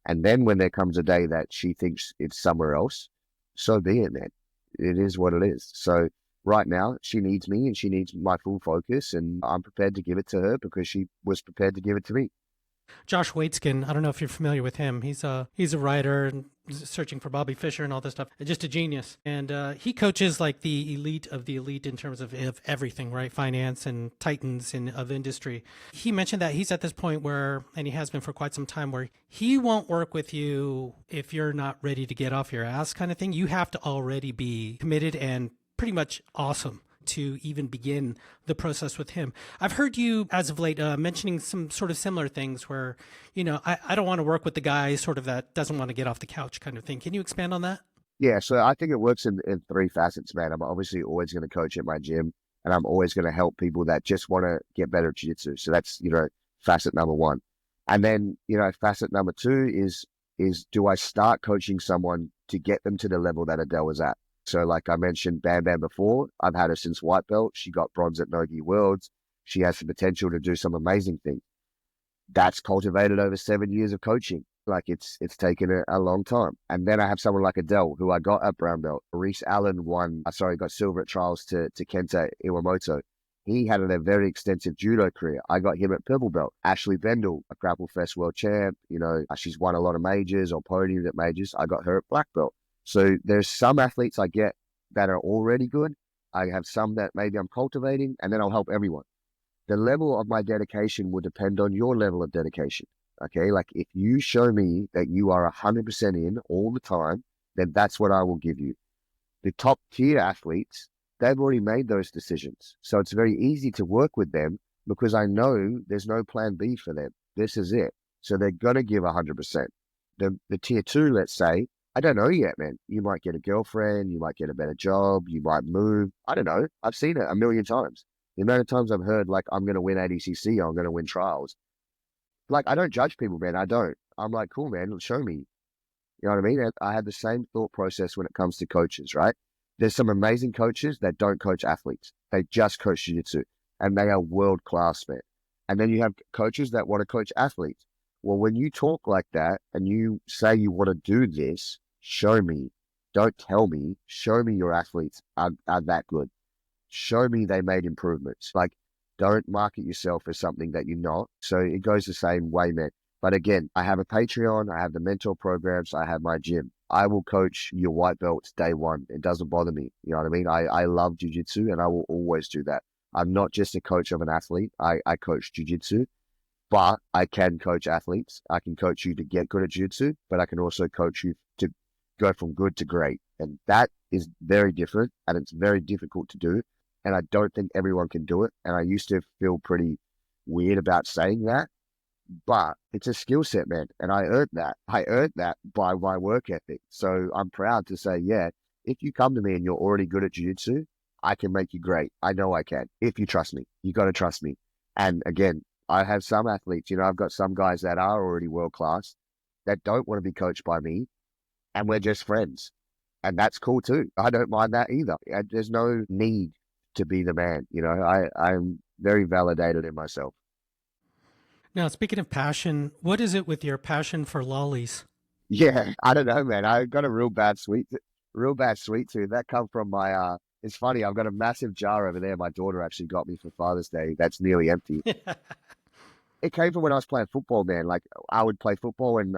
And then when there comes a day that she thinks it's somewhere else, so be it, man. It is what it is. So right now, she needs me and she needs my full focus, and I'm prepared to give it to her because she was prepared to give it to me. Josh Waitskin, I don't know if you're familiar with him. He's a writer and searching for Bobby Fischer and all this stuff. Just a genius, and he coaches like the elite of the elite in terms of everything, right? Finance and titans of industry. He mentioned that he's at this point where, and he has been for quite some time, where he won't work with you if you're not ready to get off your ass, kind of thing. You have to already be committed and pretty much awesome to even begin the process with him. I've heard you as of late mentioning some sort of similar things where, you know, I don't want to work with the guy sort of that doesn't want to get off the couch kind of thing. Can you expand on that? Yeah, so I think it works in three facets, man. I'm obviously always going to coach at my gym, and I'm always going to help people that just want to get better at jiu-jitsu. So that's, you know, facet number one. And then, you know, facet number two is do I start coaching someone to get them to the level that Adele was at? So like I mentioned Bam Bam before, I've had her since white belt. She got bronze at Nogi Worlds. She has the potential to do some amazing things. That's cultivated over 7 years of coaching. Like it's taken a long time. And then I have someone like Adele, who I got at brown belt. Reese Allen got silver at trials to Kenta Iwamoto. He had a very extensive judo career. I got him at purple belt. Ashley Bendel, a Grapple Fest world champ. You know, she's won a lot of majors or podiums at majors. I got her at black belt. So there's some athletes I get that are already good. I have some that maybe I'm cultivating, and then I'll help everyone. The level of my dedication will depend on your level of dedication. Okay. Like if you show me that you are 100% in all the time, then that's what I will give you. The top tier athletes, they've already made those decisions. So it's very easy to work with them because I know there's no plan B for them. This is it. So they're going to give 100%. The tier two, let's say, I don't know yet, man. You might get a girlfriend, you might get a better job, you might move. I don't know. I've seen it a million times. The amount of times I've heard, like, I'm going to win ADCC, I'm going to win trials. Like, I don't judge people, man. I don't. I'm like, cool, man. Show me. You know what I mean? And I have the same thought process when it comes to coaches, right? There's some amazing coaches that don't coach athletes. They just coach jiu-jitsu, and they are world class, man. And then you have coaches that want to coach athletes. Well, when you talk like that and you say you want to do this, show me. Don't tell me. Show me your athletes are that good. Show me they made improvements. Like, don't market yourself as something that you're not. So it goes the same way, man. But again, I have a Patreon, I have the mentor programs, I have my gym. I will coach your white belts day one. It doesn't bother me. You know what I mean? I love jiu-jitsu and I will always do that. I'm not just a coach of an athlete. I coach jiu-jitsu, but I can coach athletes. I can coach you to get good at jiu-jitsu, but I can also coach you to go from good to great. And that is very different and it's very difficult to do. and I don't think everyone can do it. And I used to feel pretty weird about saying that, but it's a skill set, man. And I earned that. I earned that by my work ethic. So I'm proud to say, yeah, if you come to me and you're already good at jiu-jitsu, I can make you great. I know I can. If you trust me, you got to trust me. And again, I have some athletes, I've got some guys that are already world class that don't want to be coached by me, and we're just friends. And that's cool too. I don't mind that either. There's no need to be the man. I'm very validated in myself. Now, speaking of passion, what is it with your passion for lollies? Yeah, I don't know, man. I got a real bad sweet tooth. That come from it's funny, I've got a massive jar over there. My daughter actually got me for Father's Day. That's nearly empty. It came from when I was playing football, man. Like I would play football and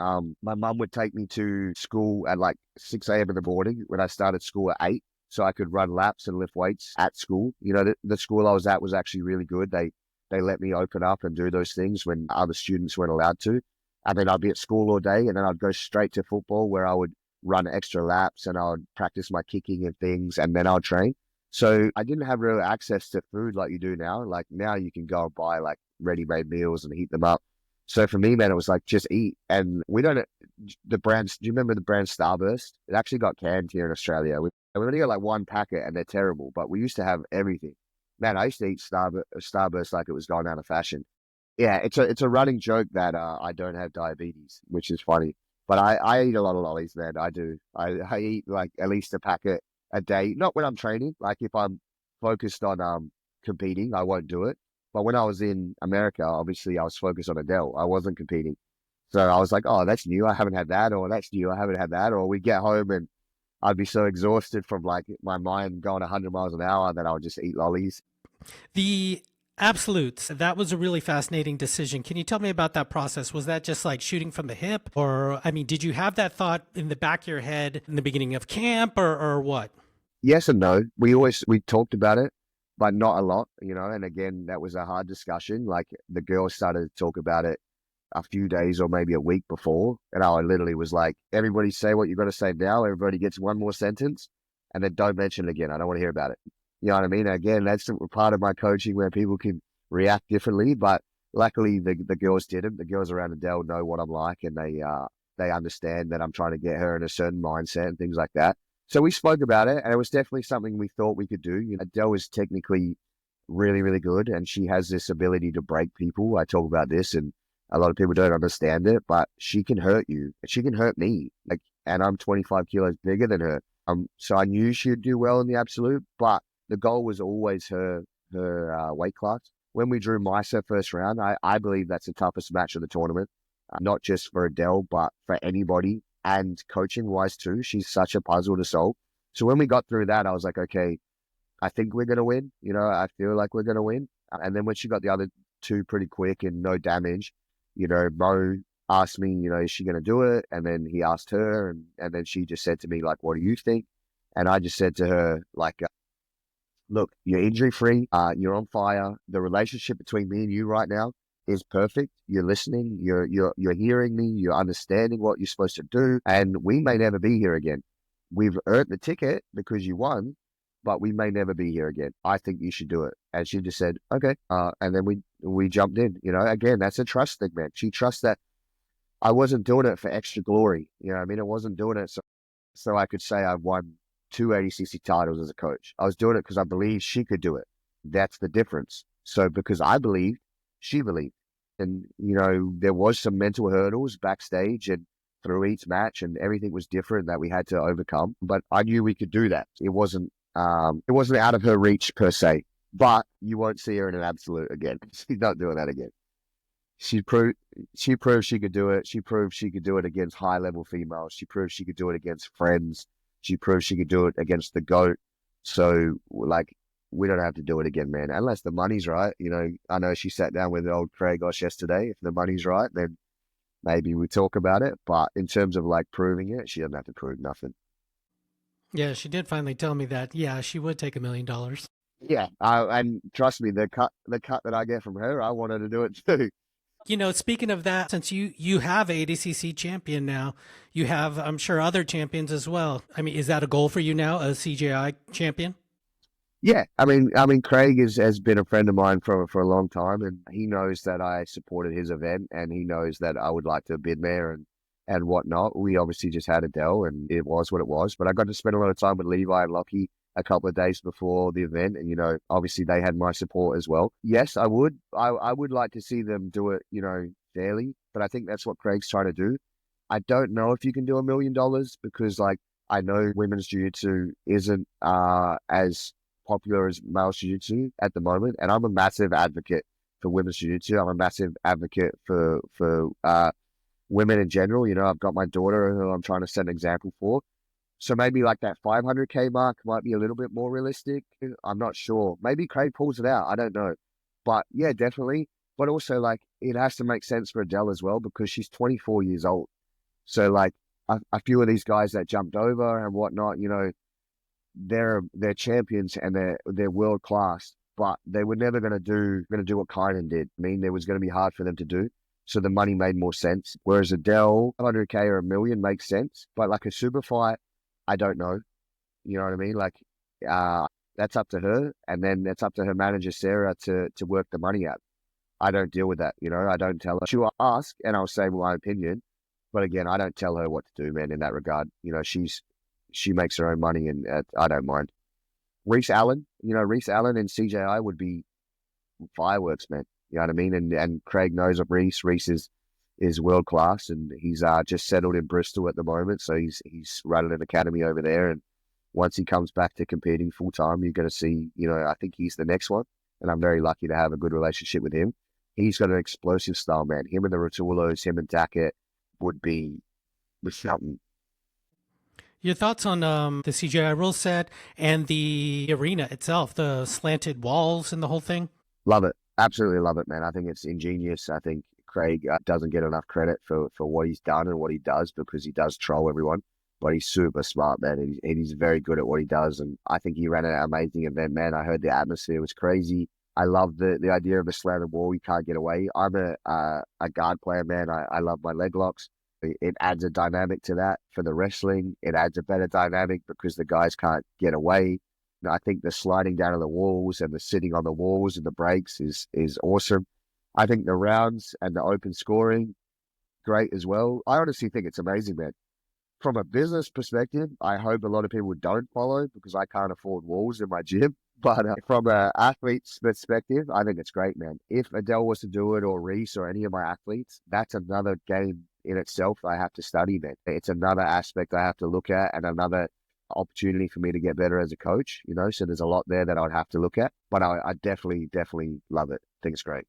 my mum would take me to school at like 6 a.m. in the morning when I started school at 8. So I could run laps and lift weights at school. The school I was at was actually really good. They let me open up and do those things when other students weren't allowed to. And then I'd be at school all day and then I'd go straight to football where I would run extra laps and I would practice my kicking and things and then I'll train. So I didn't have real access to food like you do now. Like now you can go and buy like ready-made meals and heat them up. So for me, man, it was like just eat. And we don't the brands. Do you remember the brand Starburst? It actually got canned here in Australia. We only got like one packet, and they're terrible. But we used to have everything. Man, I used to eat Starburst like it was gone out of fashion. Yeah, it's a running joke that I don't have diabetes, which is funny. But I eat a lot of lollies, man. I do. I eat like at least a packet a day. Not when I'm training. Like if I'm focused on competing, I won't do it. But when I was in America, obviously I was focused on Adele. I wasn't competing. So I was like, oh, that's new. I haven't had that. Or that's new. I haven't had that. Or we get home and I'd be so exhausted from like my mind going 100 miles an hour that I would just eat lollies. The absolutes, that was a really fascinating decision. Can you tell me about that process? Was that just like shooting from the hip? Or, I mean, did you have that thought in the back of your head in the beginning of camp or what? Yes and no. We talked about it, but not a lot. And again, that was a hard discussion. Like the girls started to talk about it a few days or maybe a week before. And I literally was like, everybody say what you got to say now. Everybody gets one more sentence and then don't mention it again. I don't want to hear about it. You know what I mean? Again, that's part of my coaching where people can react differently. But luckily the girls didn't. The girls around Adele know what I'm like and they understand that I'm trying to get her in a certain mindset and things like that. So we spoke about it and it was definitely something we thought we could do. Adele is technically really, really good and she has this ability to break people. I talk about this and a lot of people don't understand it, but she can hurt you. She can hurt me. Like, and I'm 25 kilos bigger than her. So I knew she'd do well in the absolute, but the goal was always her weight class. When we drew Misa first round, I believe that's the toughest match of the tournament, not just for Adele, but for anybody. And coaching wise too, she's such a puzzle to solve. So when we got through that, I was like, okay, I think we're going to win. I feel like we're going to win. And then when she got the other two pretty quick and no damage, Mo asked me, is she going to do it? And then he asked her and then she just said to me, like, what do you think? And I just said to her, like, look, you're injury free. You're on fire. The relationship between me and you right now is perfect. You're listening. You're hearing me. You're understanding what you're supposed to do. And we may never be here again. We've earned the ticket because you won, but we may never be here again. I think you should do it. And she just said, okay. And then we jumped in. Again, that's a trust thing, man. She trusts that I wasn't doing it for extra glory. I mean, I wasn't doing it so I could say I've won 2 ADCC titles as a coach. I was doing it because I believed she could do it. That's the difference. So because I believed, she believed. And, there was some mental hurdles backstage and through each match and everything was different that we had to overcome. But I knew we could do that. It wasn't out of her reach per se, but you won't see her in an absolute again. She's not doing that again. She proved she could do it. She proved she could do it against high level females. She proved she could do it against friends. She proved she could do it against the GOAT. So like we don't have to do it again, man, unless the money's right. I know she sat down with old Craig Gosh yesterday. If the money's right, then maybe we talk about it. But in terms of like proving it, she doesn't have to prove nothing. Yeah, she did finally tell me that. Yeah, she would take $1 million. Yeah, and trust me, the cut that I get from her, I want her to do it too. Speaking of that, since you have ADCC champion now, you have, I'm sure, other champions as well. I mean, is that a goal for you now, a CJI champion? Yeah, Craig has been a friend of mine for a long time, and he knows that I supported his event, and he knows that I would like to have been there and whatnot. We obviously just had Adele, and it was what it was. But I got to spend a lot of time with Levi and Lockie a couple of days before the event, and obviously they had my support as well. Yes, I would. I would like to see them do it, fairly, but I think that's what Craig's trying to do. I don't know if you can do $1 million because, like, I know women's jiu-jitsu isn't as popular as male jiu-jitsu at the moment, and I'm a massive advocate for women's jiu-jitsu. I'm a massive advocate for women in general. I've got my daughter who I'm trying to set an example for. So maybe like that 500K mark might be a little bit more realistic. I'm not sure. Maybe Craig pulls it out. I don't know. But yeah, definitely. But also, like, it has to make sense for Adele as well because she's 24 years old. So, like, a few of these guys that jumped over and whatnot, they're champions and they're world class, but they were never gonna do what Kynan did. I mean, it was gonna be hard for them to do. So the money made more sense. Whereas Adele, 100K or $1 million makes sense, but like a super fight, I don't know. You know what I mean? Like, that's up to her, and then that's up to her manager Sarah to work the money out. I don't deal with that. I don't tell her. She'll ask, and I'll say my opinion. But again, I don't tell her what to do, man. In that regard, she makes her own money, and I don't mind. Reese Allen, Reese Allen and CJI would be fireworks, man. You know what I mean? And Craig knows of Reese. Reese is world class, and he's just settled in Bristol at the moment, so he's running an academy over there. And once he comes back to competing full time, you're going to see. I think he's the next one, and I'm very lucky to have a good relationship with him. He's got an explosive style, man. Him and the Rotulos, him and Dackett would be something. Your thoughts on the CGI rule set and the arena itself, the slanted walls and the whole thing? Love it. Absolutely love it, man. I think it's ingenious. I think Craig doesn't get enough credit for what he's done and what he does because he does troll everyone, but he's super smart, man. And he's very good at what he does. And I think he ran an amazing event, man. I heard the atmosphere was crazy. I love the idea of the slanted wall. You can't get away. I'm a guard player, man. I love my leg locks. It adds a dynamic to that for the wrestling. It adds a better dynamic because the guys can't get away. I think the sliding down of the walls and the sitting on the walls and the breaks is awesome. I think the rounds and the open scoring, great as well. I honestly think it's amazing, man. From a business perspective, I hope a lot of people don't follow because I can't afford walls in my gym. But from an athlete's perspective, I think it's great, man. If Adele was to do it or Reese or any of my athletes, that's another game in itself I have to study, man. It's another aspect I have to look at and another opportunity for me to get better as a coach, so there's a lot there that I'd have to look at, but I definitely love it. I think it's great.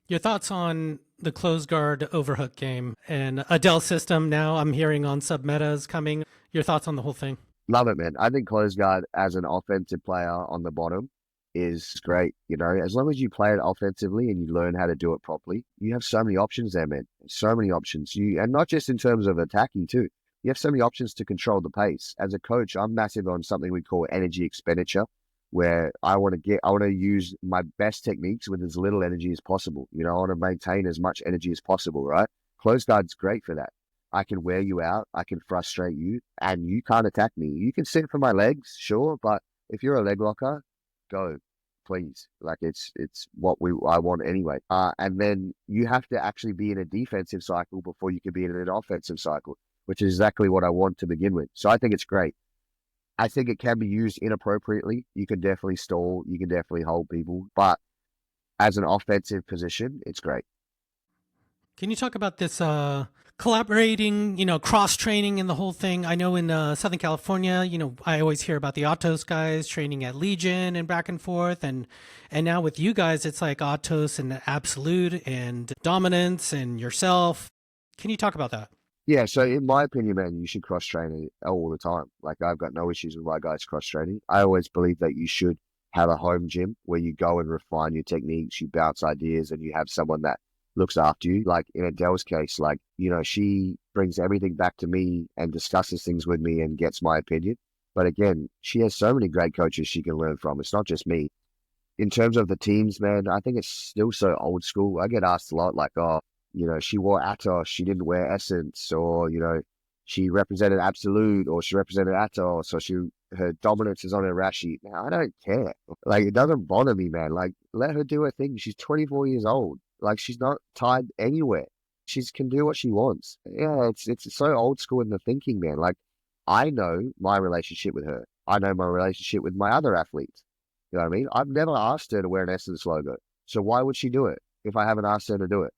Your thoughts on the closed guard overhook game and Adele system now I'm hearing on sub metas coming. Your thoughts on the whole thing? Love it, man. I think closed guard as an offensive player on the bottom is great. As long as you play it offensively and you learn how to do it properly, you have so many options there, man. So many options. And not just in terms of attacking too. You have so many options to control the pace. As a coach, I'm massive on something we call energy expenditure, where I want to use my best techniques with as little energy as possible. I want to maintain as much energy as possible, right? Closed guard's great for that. I can wear you out, I can frustrate you, and you can't attack me. You can sit for my legs, sure, but if you're a leg locker, go, please. Like it's what I want anyway. And then you have to actually be in a defensive cycle before you can be in an offensive cycle, which is exactly what I want to begin with. So I think it's great. I think it can be used inappropriately. You can definitely stall, you can definitely hold people, but as an offensive position, it's great. Can you talk about this collaborating, cross training and the whole thing? I know in Southern California, I always hear about the Atos guys training at Legion and back and forth. And now with you guys, it's like Atos and Absolute and Dominance and yourself. Can you talk about that? Yeah, so in my opinion, man, you should cross train all the time. Like I've got no issues with my guys cross training. I always believe that you should have a home gym where you go and refine your techniques, you bounce ideas, and you have someone that looks after you. Like in Adele's case, like, she brings everything back to me and discusses things with me and gets my opinion. But again, she has so many great coaches she can learn from. It's not just me. In terms of the teams, man, I think it's still so old school. I get asked a lot like, oh, she wore Atos, she didn't wear Essence, or, she represented Absolute, or she represented Atos, or her dominance is on her rashi. Now, I don't care. Like, it doesn't bother me, man. Like, let her do her thing. She's 24 years old. Like, she's not tied anywhere. She can do what she wants. Yeah, it's so old school in the thinking, man. Like, I know my relationship with her. I know my relationship with my other athletes. You know what I mean? I've never asked her to wear an Essence logo. So why would she do it if I haven't asked her to do it?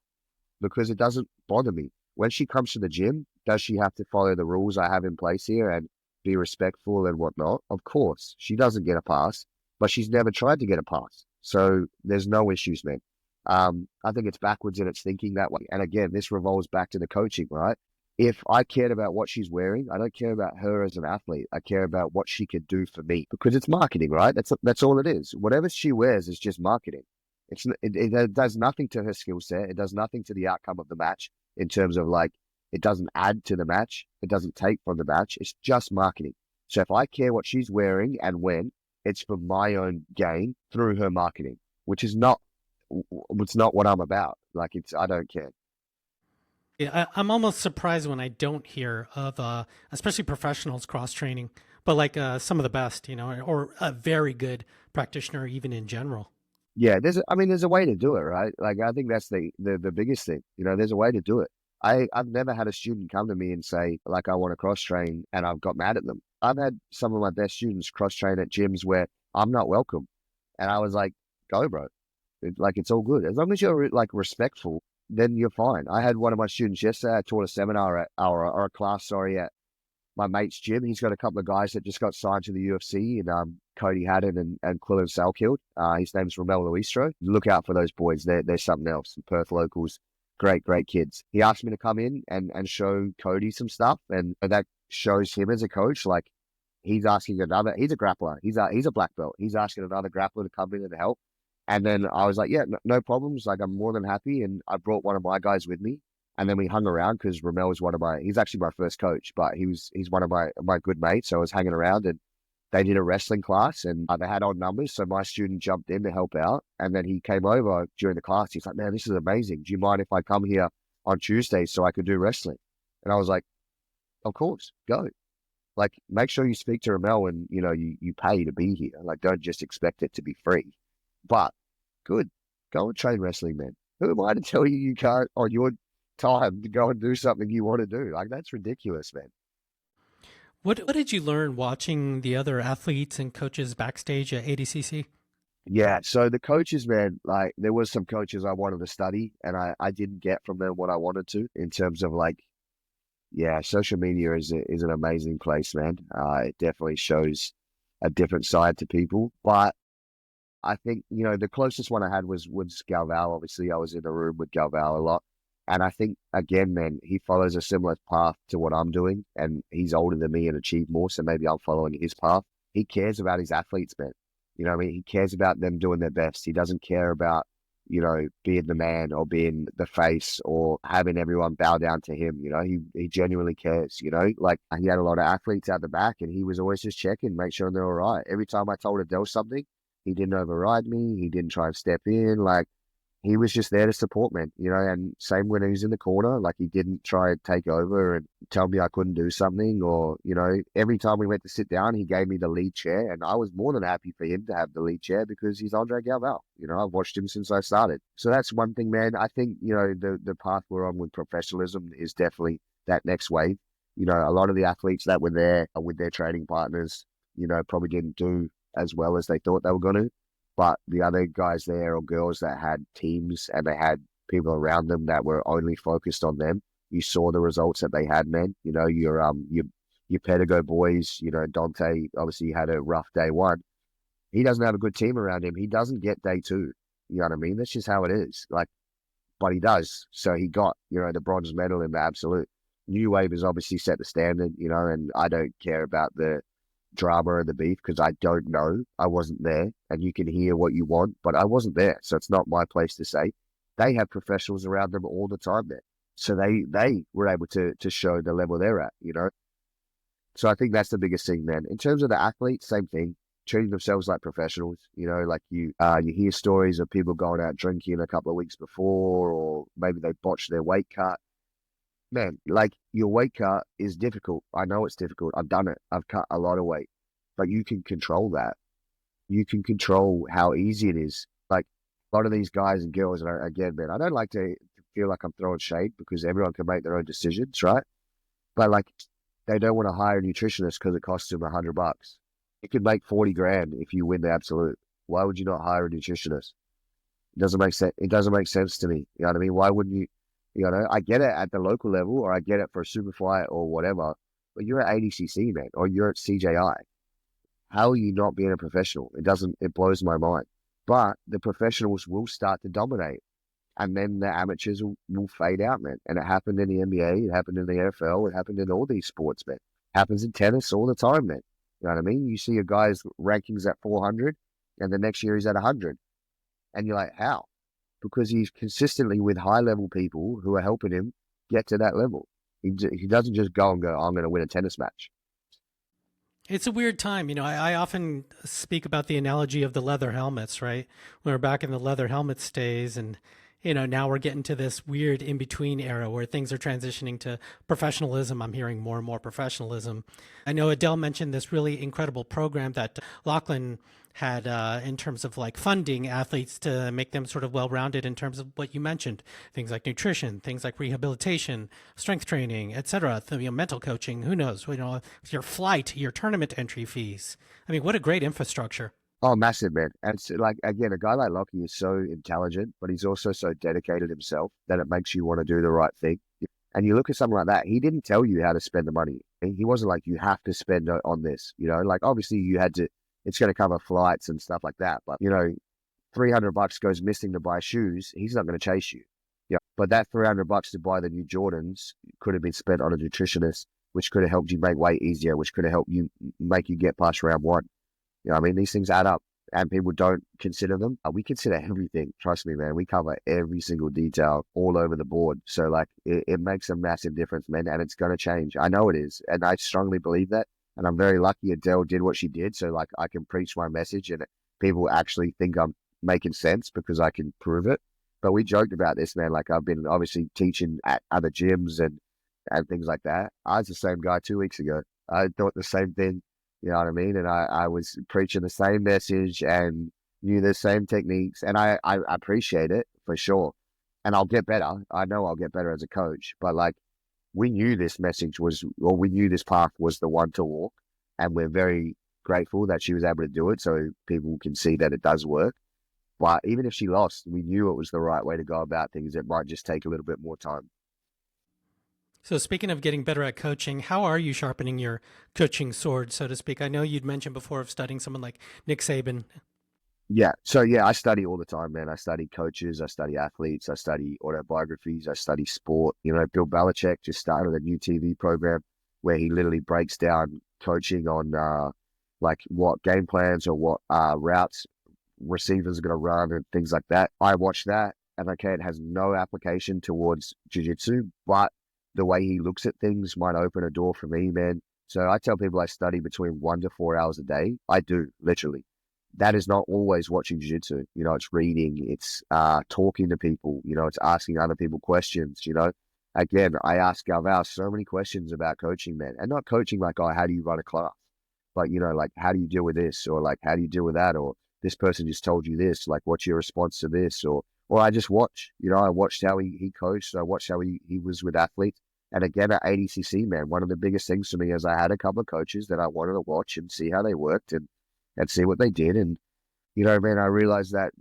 Because it doesn't bother me. When she comes to the gym, does she have to follow the rules I have in place here and be respectful and whatnot? Of course, she doesn't get a pass, but she's never tried to get a pass. So there's no issues, man. I think it's backwards in its thinking that way. And again, this revolves back to the coaching, right? If I cared about what she's wearing, I don't care about her as an athlete. I care about what she can do for me because it's marketing, right? That's all it is. Whatever she wears is just marketing. It does nothing to her skill set. It does nothing to the outcome of the match in terms of like, it doesn't add to the match. It doesn't take from the match. It's just marketing. So if I care what she's wearing and when, it's for my own gain through her marketing, which is not, it's not what I'm about. Like I don't care. Yeah, I'm almost surprised when I don't hear of, especially professionals cross training, but like some of the best, or a very good practitioner, even in general. Yeah, there's a way to do it, right? Like I think that's the biggest thing. There's a way to do it. I've never had a student come to me and say, like, I want to cross train and I've got mad at them. I've had some of my best students cross train at gyms where I'm not welcome. And I was like, go, bro. It's all good. As long as you're like respectful, then you're fine. I had one of my students yesterday. I taught a seminar or a class, sorry, at my mate's gym. He's got a couple of guys that just got signed to the UFC, and Cody Haddon and Quillen Salkild. His name's Romel Luistro. Look out for those boys. They're something else. Perth locals, great kids. He asked me to come in and show Cody some stuff, and that shows him as a coach. Like he's asking he's a grappler. He's a black belt. He's asking another grappler to come in and help. And then I was like, yeah, no problems. Like I'm more than happy. And I brought one of my guys with me. And then we hung around because Ramel was he's actually my first coach, but he's one of my good mates. So I was hanging around and they did a wrestling class and they had odd numbers. So my student jumped in to help out. And then he came over during the class. He's like, man, this is amazing. Do you mind if I come here on Tuesday so I could do wrestling? And I was like, of course, go. Like, make sure you speak to Ramel and, you pay to be here. Like, don't just expect it to be free. But good, go and train wrestling, man. Who am I to tell you can't on your time to go and do something you want to do? Like, that's ridiculous, man. What did you learn watching the other athletes and coaches backstage at ADCC? Yeah, so the coaches, man, like there was some coaches I wanted to study and I didn't get from them what I wanted to in terms of like, yeah, social media is an amazing place, man. It definitely shows a different side to people. But I think, the closest one I had was Galval. Obviously, I was in a room with Galval a lot. And I think, again, man, he follows a similar path to what I'm doing. And he's older than me and achieved more. So maybe I'm following his path. He cares about his athletes, man. You know what I mean? He cares about them doing their best. He doesn't care about, being the man or being the face or having everyone bow down to him. He genuinely cares, like he had a lot of athletes out the back and he was always just checking, make sure they're all right. Every time I told Adele something, he didn't override me. He didn't try and step in. Like he was just there to support me, and same when he was in the corner, like he didn't try and take over and tell me I couldn't do something or, every time we went to sit down, he gave me the lead chair and I was more than happy for him to have the lead chair because he's Andre Galval. I've watched him since I started. So that's one thing, man. I think, the path we're on with professionalism is definitely that next wave. A lot of the athletes that were there with their training partners, probably didn't do as well as they thought they were going to. But the other guys there or girls that had teams and they had people around them that were only focused on them, you saw the results that they had, man. Your Pedigo boys, Dante obviously had a rough day one. He doesn't have a good team around him. He doesn't get day two. You know what I mean? That's just how it is. Like, but he does. So he got, the bronze medal in the absolute. New Wave has obviously set the standard, and I don't care about the drama and the beef because I don't know. I wasn't there, and you can hear what you want, but I wasn't there, so it's not my place to say. They have professionals around them all the time there, so they were able to show the level they're at. So I think that's the biggest thing, man. In terms of the athletes, same thing, treating themselves like professionals. Like you hear stories of people going out drinking a couple of weeks before, or maybe they botched their weight cut. Man, like your weight cut is difficult. I know it's difficult. I've done it. I've cut a lot of weight. but you can control that. You can control how easy it is. Like a lot of these guys and girls, and again, man, I don't like to feel like I'm throwing shade because everyone can make their own decisions, right? But like, they don't want to hire a nutritionist because it costs them $100. You could make 40 grand if you win the absolute. Why would you not hire a nutritionist? It doesn't make sense. It doesn't make sense to me. You know what I mean? Why wouldn't you? You know, I get it at the local level, or I get it for a super fight or whatever. But you're at ADCC, man, or you're at CJI. How are you not being a professional? It doesn't. It blows my mind. But the professionals will start to dominate, and then the amateurs will fade out, man. And it happened in the NBA, it happened in the NFL, it happened in all these sports, man. It happens in tennis all the time, man. You know what I mean? You see a guy's rankings at 400, and the next year he's at 100, and you're like, how? Because he's consistently with high level people who are helping him get to that level. He doesn't just go and go, I'm going to win a tennis match. It's a weird time. I often speak about the analogy of the leather helmets, right? We were back in the leather helmets days, and now we're getting to this weird in between era where things are transitioning to professionalism. I'm hearing more and more professionalism. I know Adele mentioned this really incredible program that Lachlan had in terms of like funding athletes to make them sort of well-rounded in terms of what you mentioned, things like nutrition, things like rehabilitation, strength training, etc. Mental coaching, who knows, your flight, your tournament entry fees. I mean, what a great infrastructure. Oh, massive, man. And so, like, again, a guy like Lockie is so intelligent, but he's also so dedicated himself that it makes you want to do the right thing. And you look at something like that, he didn't tell you how to spend the money. He wasn't like, you have to spend on this, like obviously you had to, it's going to cover flights and stuff like that. But, $300 goes missing to buy shoes. He's not going to chase you. Yeah. But that $300 to buy the new Jordans could have been spent on a nutritionist, which could have helped you make weight easier, which could have helped you make you get past round one. I mean, these things add up and people don't consider them. We consider everything. Trust me, man. We cover every single detail all over the board. So, like, it makes a massive difference, man, and it's going to change. I know it is. And I strongly believe that. And I'm very lucky Adele did what she did. So, like, I can preach my message and people actually think I'm making sense because I can prove it. But we joked about this, man. Like, I've been obviously teaching at other gyms and things like that. I was the same guy 2 weeks ago. I thought the same thing. You know what I mean? And I was preaching the same message and knew the same techniques. And I appreciate it for sure. And I'll get better. I know I'll get better as a coach. But like, we knew this message was, or we knew this path was the one to walk. And we're very grateful that she was able to do it so people can see that it does work. But even if she lost, we knew it was the right way to go about things. It might just take a little bit more time. So speaking of getting better at coaching, how are you sharpening your coaching sword, so to speak? I know you'd mentioned before of studying someone like Nick Saban. Yeah. So yeah, I study all the time, man. I study coaches, I study athletes, I study autobiographies, I study sport. Bill Belichick just started a new TV program where he literally breaks down coaching on like what game plans or what routes receivers are going to run and things like that. I watch that and okay, it has no application towards jiu-jitsu, but the way he looks at things might open a door for me, man. So I tell people I study between 1 to 4 hours a day. I do, literally. That is not always watching jiu-jitsu. It's reading, it's talking to people, it's asking other people questions. Again, I've asked so many questions about coaching, man. And not coaching like, oh, how do you run a class? But, like, how do you deal with this? Or like, how do you deal with that? Or this person just told you this, like, what's your response to this? Or I just watch, I watched how he coached. I watched how he was with athletes. And again, at ADCC, man, one of the biggest things for me is I had a couple of coaches that I wanted to watch and see how they worked and see what they did. And, man, I realized that,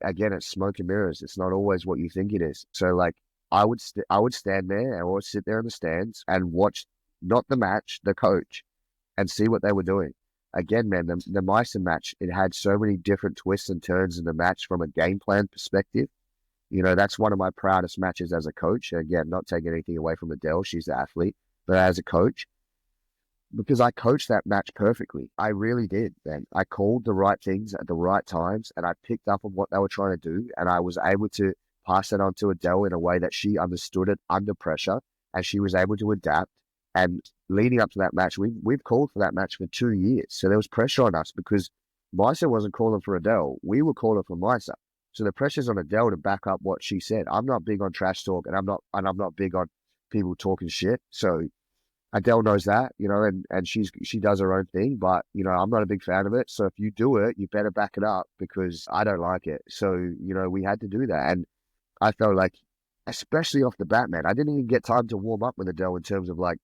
again, it's smoke and mirrors. It's not always what you think it is. So, like, I would stand there and I would sit there in the stands and watch, not the match, the coach, and see what they were doing. Again, man, the Meister match, it had so many different twists and turns in the match from a game plan perspective. That's one of my proudest matches as a coach. Again, not taking anything away from Adele, she's the athlete, but as a coach, because I coached that match perfectly. I really did, man. I called the right things at the right times and I picked up on what they were trying to do. And I was able to pass it on to Adele in a way that she understood it under pressure and she was able to adapt. And leading up to that match, we've called for that match for 2 years. So there was pressure on us because Meister wasn't calling for Adele. We were calling for Meister. So the pressure's on Adele to back up what she said. I'm not big on trash talk and I'm not big on people talking shit. So Adele knows that, and she does her own thing, but I'm not a big fan of it. So if you do it, you better back it up because I don't like it. So, we had to do that. And I felt like, especially off the bat, man, I didn't even get time to warm up with Adele in terms of like,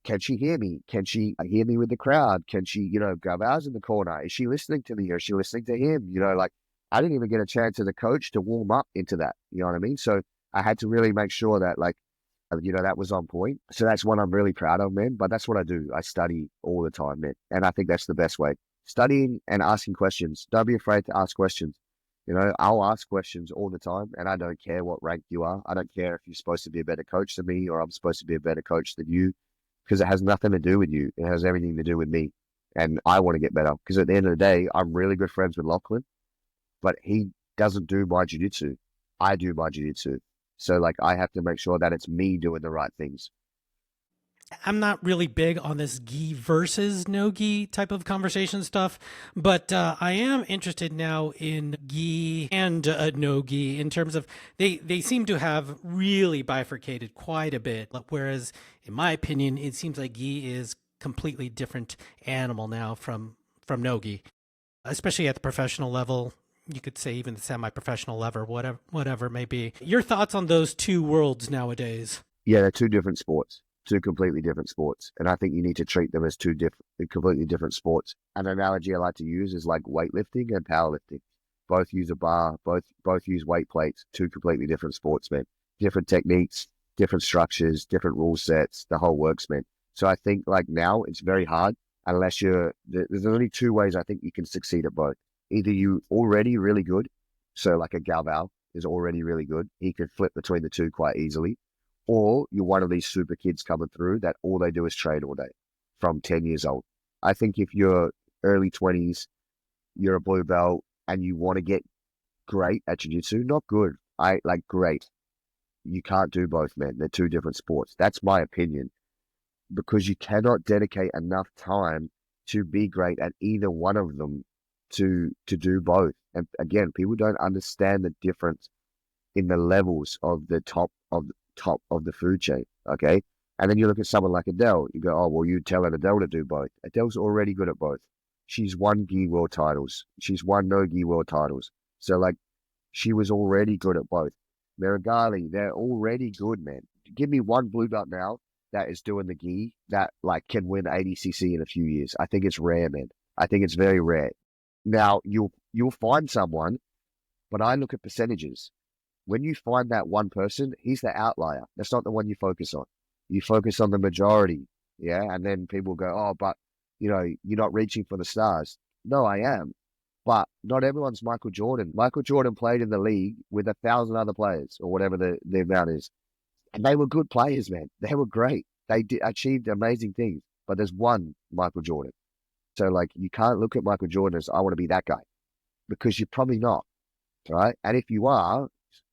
can she hear me? Can she hear me with the crowd? Can she, Gavow's in the corner? Is she listening to me or is she listening to him? Like I didn't even get a chance as a coach to warm up into that. You know what I mean? So I had to really make sure that like, that was on point. So that's one I'm really proud of, man. But that's what I do. I study all the time, man. And I think that's the best way. Studying and asking questions. Don't be afraid to ask questions. I'll ask questions all the time and I don't care what rank you are. I don't care if you're supposed to be a better coach than me or I'm supposed to be a better coach than you because it has nothing to do with you. It has everything to do with me. And I want to get better because at the end of the day, I'm really good friends with Lachlan, but he doesn't do my jiu-jitsu. I do my jiu-jitsu. So like I have to make sure that it's me doing the right things. I'm not really big on this gi versus no gi type of conversation stuff, but I am interested now in gi and no gi in terms of they seem to have really bifurcated quite a bit. Whereas, in my opinion, it seems like gi is completely different animal now from no gi, especially at the professional level. You could say even the semi-professional level, whatever it may be. Your thoughts on those two worlds nowadays? Yeah, they're two different sports, two completely different sports. And I think you need to treat them as two completely different sports. An analogy I like to use is like weightlifting and powerlifting. Both use a bar, both use weight plates, two completely different sports, man. Different techniques, different structures, different rule sets, the whole works, man. So I think like now it's very hard unless there's only two ways I think you can succeed at both. Either you already really good, so like a Galval is already really good. He can flip between the two quite easily, or you're one of these super kids coming through that all they do is train all day from 10 years old. I think if you're early 20s, you're a blue belt and you want to get great at jiu-jitsu, not good, I like great. You can't do both, man. They're two different sports. That's my opinion because you cannot dedicate enough time to be great at either one of them to do both. And again, people don't understand the difference in the levels of the top of the food chain. Okay. And then you look at someone like Adele, you go, oh, well, you tell Adele to do both. Adele's already good at both. She's won gi world titles. She's won no gi world titles. So like she was already good at both. Merigali, they're already good, man. Give me one blue belt now that is doing the gi that like can win ADCC in a few years. I think it's rare, man. I think it's very rare. Now you'll find someone, but I look at percentages. When you find that one person, he's the outlier. That's not the one you focus on. You focus on the majority. Yeah. And then people go, oh, but you're not reaching for the stars. No, I am. But not everyone's Michael Jordan. Michael Jordan played in the league with 1,000 other players or whatever the amount is. And they were good players, man. They were great. They achieved amazing things. But there's one Michael Jordan. So like you can't look at Michael Jordan as I want to be that guy because you're probably not. Right. And if you are,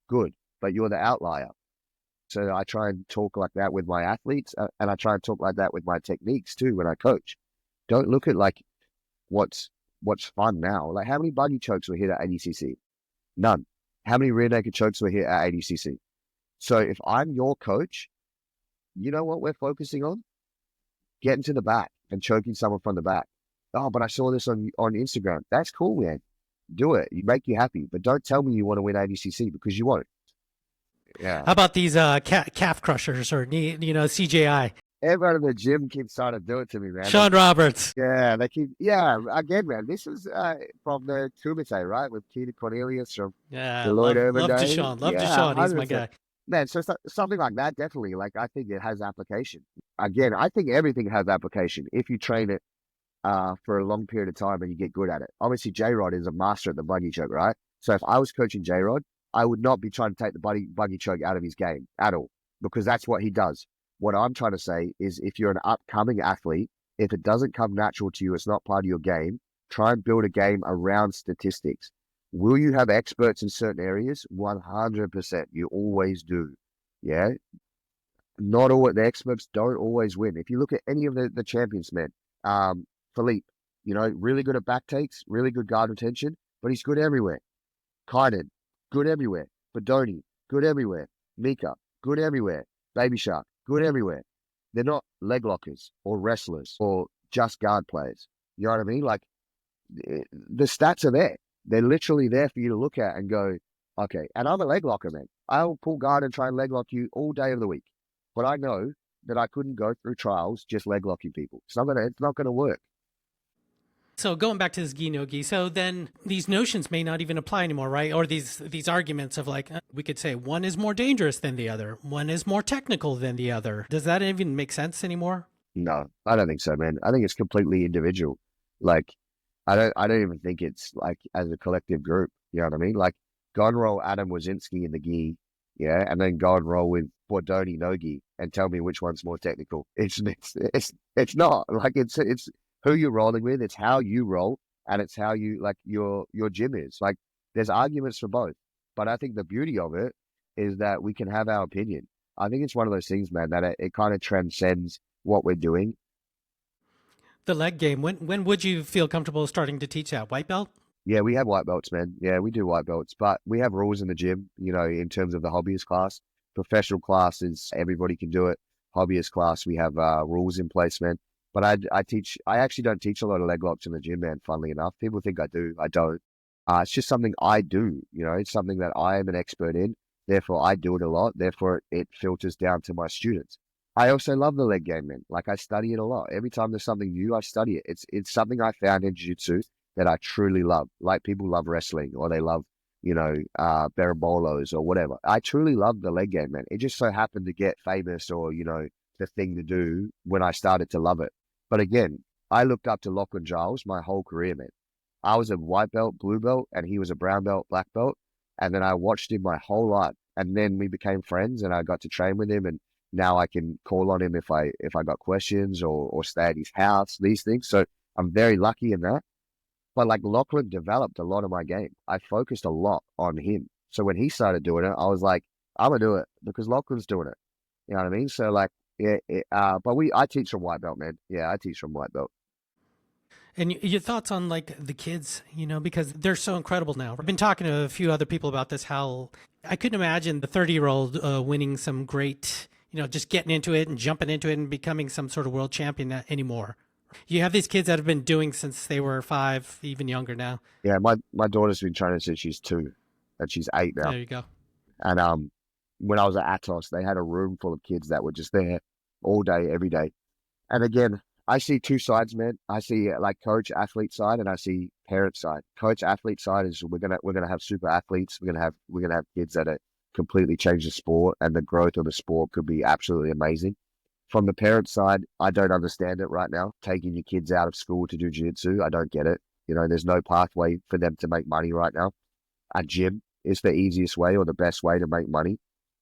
good, but you're the outlier. So I try and talk like that with my athletes, and I try and talk like that with my techniques too when I coach. Don't look at like what's fun now. Like how many buggy chokes were hit at ADCC? None. How many rear naked chokes were hit at ADCC? So if I'm your coach, you know what we're focusing on? Getting to the back and choking someone from the back. Oh, but I saw this on Instagram. That's cool, man. Do it. You make you happy, but don't tell me you want to win ADCC because you won't. Yeah. How about these calf crushers or CJI? Everyone in the gym keeps trying to do it to me, man. Sean Roberts. Yeah, they keep. Yeah, again, man. This is from the Kumite, right? With Keita Cornelius from Yeah, the Lloyd love Irvin days. Deshaun. Love Yeah, Deshaun. He's my 100%. guy. Man, so something like that, definitely. Like, I think it has application. Again, I think everything has application if you train it for a long period of time and you get good at it. Obviously, J-Rod is a master at the buggy choke, right? So if I was coaching J-Rod, I would not be trying to take the buggy choke out of his game at all because that's what he does. What I'm trying to say is if you're an upcoming athlete, if it doesn't come natural to you, it's not part of your game, try and build a game around statistics. Will you have experts in certain areas? 100%. You always do. Yeah. Not all the experts don't always win. If you look at any of the champions, man, Philippe, really good at back takes, really good guard retention, but he's good everywhere. Kynan, good everywhere. Bodoni, good everywhere. Mika, good everywhere. Baby Shark, good everywhere. They're not leg lockers or wrestlers or just guard players. You know what I mean? Like the stats are there. They're literally there for you to look at and go, okay. And I'm a leg locker, man. I'll pull guard and try and leg lock you all day of the week. But I know that I couldn't go through trials just leg locking people. It's not gonna work. So going back to this gi no gi, so then these notions may not even apply anymore, right? Or these arguments of like we could say one is more dangerous than the other, one is more technical than the other. Does that even make sense anymore? No, I don't think so, man. I think it's completely individual. Like I don't even think it's like as a collective group. You know what I mean? Like go and roll Adam Wazinski in the gi, yeah, and then go and roll with Bordoni no gi and tell me which one's more technical. It's not like it's who you're rolling with, it's how you roll, and it's how you like your gym is. Like there's arguments for both. But I think the beauty of it is that we can have our opinion. I think it's one of those things, man, that it kind of transcends what we're doing. The leg game. When would you feel comfortable starting to teach that? White belt? Yeah, we have white belts, man. Yeah, we do white belts, but we have rules in the gym, in terms of the hobbyist class. Professional classes, everybody can do it. Hobbyist class, we have rules in place, man. But I actually don't teach a lot of leg locks in the gym, man, funnily enough. People think I do. I don't. It's just something I do, it's something that I am an expert in. Therefore, I do it a lot. Therefore, it filters down to my students. I also love the leg game, man. Like I study it a lot. Every time there's something new, I study it. It's something I found in jiu-jitsu that I truly love. Like people love wrestling or they love, berimbolos or whatever. I truly love the leg game, man. It just so happened to get famous or, the thing to do when I started to love it. But again, I looked up to Lachlan Giles my whole career, man. I was a white belt, blue belt, and he was a brown belt, black belt. And then I watched him my whole life. And then we became friends and I got to train with him. And now I can call on him if I got questions or stay at his house, these things. So I'm very lucky in that. But like Lachlan developed a lot of my game. I focused a lot on him. So when he started doing it, I was like, I'm gonna do it because Lachlan's doing it. You know what I mean? So like, yeah, but I teach from white belt, man. Yeah, I teach from white belt. And your thoughts on like the kids, because they're so incredible now. I've been talking to a few other people about this, how I couldn't imagine the 30-year-old winning some great, just getting into it and jumping into it and becoming some sort of world champion anymore. You have these kids that have been doing since they were 5, even younger now. Yeah, my daughter's been training since she's 2, and she's 8 now. There you go. And when I was at Atos, they had a room full of kids that were just there all day, every day. And again, I see two sides, man. I see like coach athlete side, and I see parent side. Coach athlete side is we're gonna have super athletes. We're gonna have kids that are completely change the sport, and the growth of the sport could be absolutely amazing. From the parent side, I don't understand it right now. Taking your kids out of school to do jiu-jitsu, I don't get it. There's no pathway for them to make money right now. A gym is the easiest way or the best way to make money.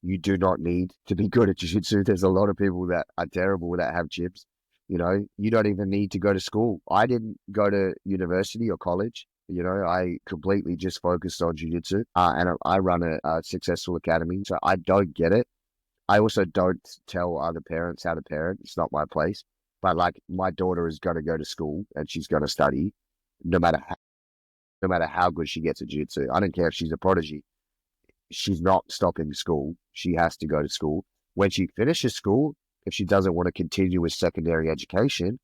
You do not need to be good at jiu-jitsu. There's a lot of people that are terrible that have gyms. You don't even need to go to school. I didn't go to university or college. I completely just focused on jiu-jitsu, and I run a successful academy. So I don't get it. I also don't tell other parents how to parent. It's not my place. But like my daughter is going to go to school and she's going to study, no matter how good she gets at jiu-jitsu. I don't care if she's a prodigy. She's not stopping school. She has to go to school. When she finishes school, if she doesn't want to continue with secondary education,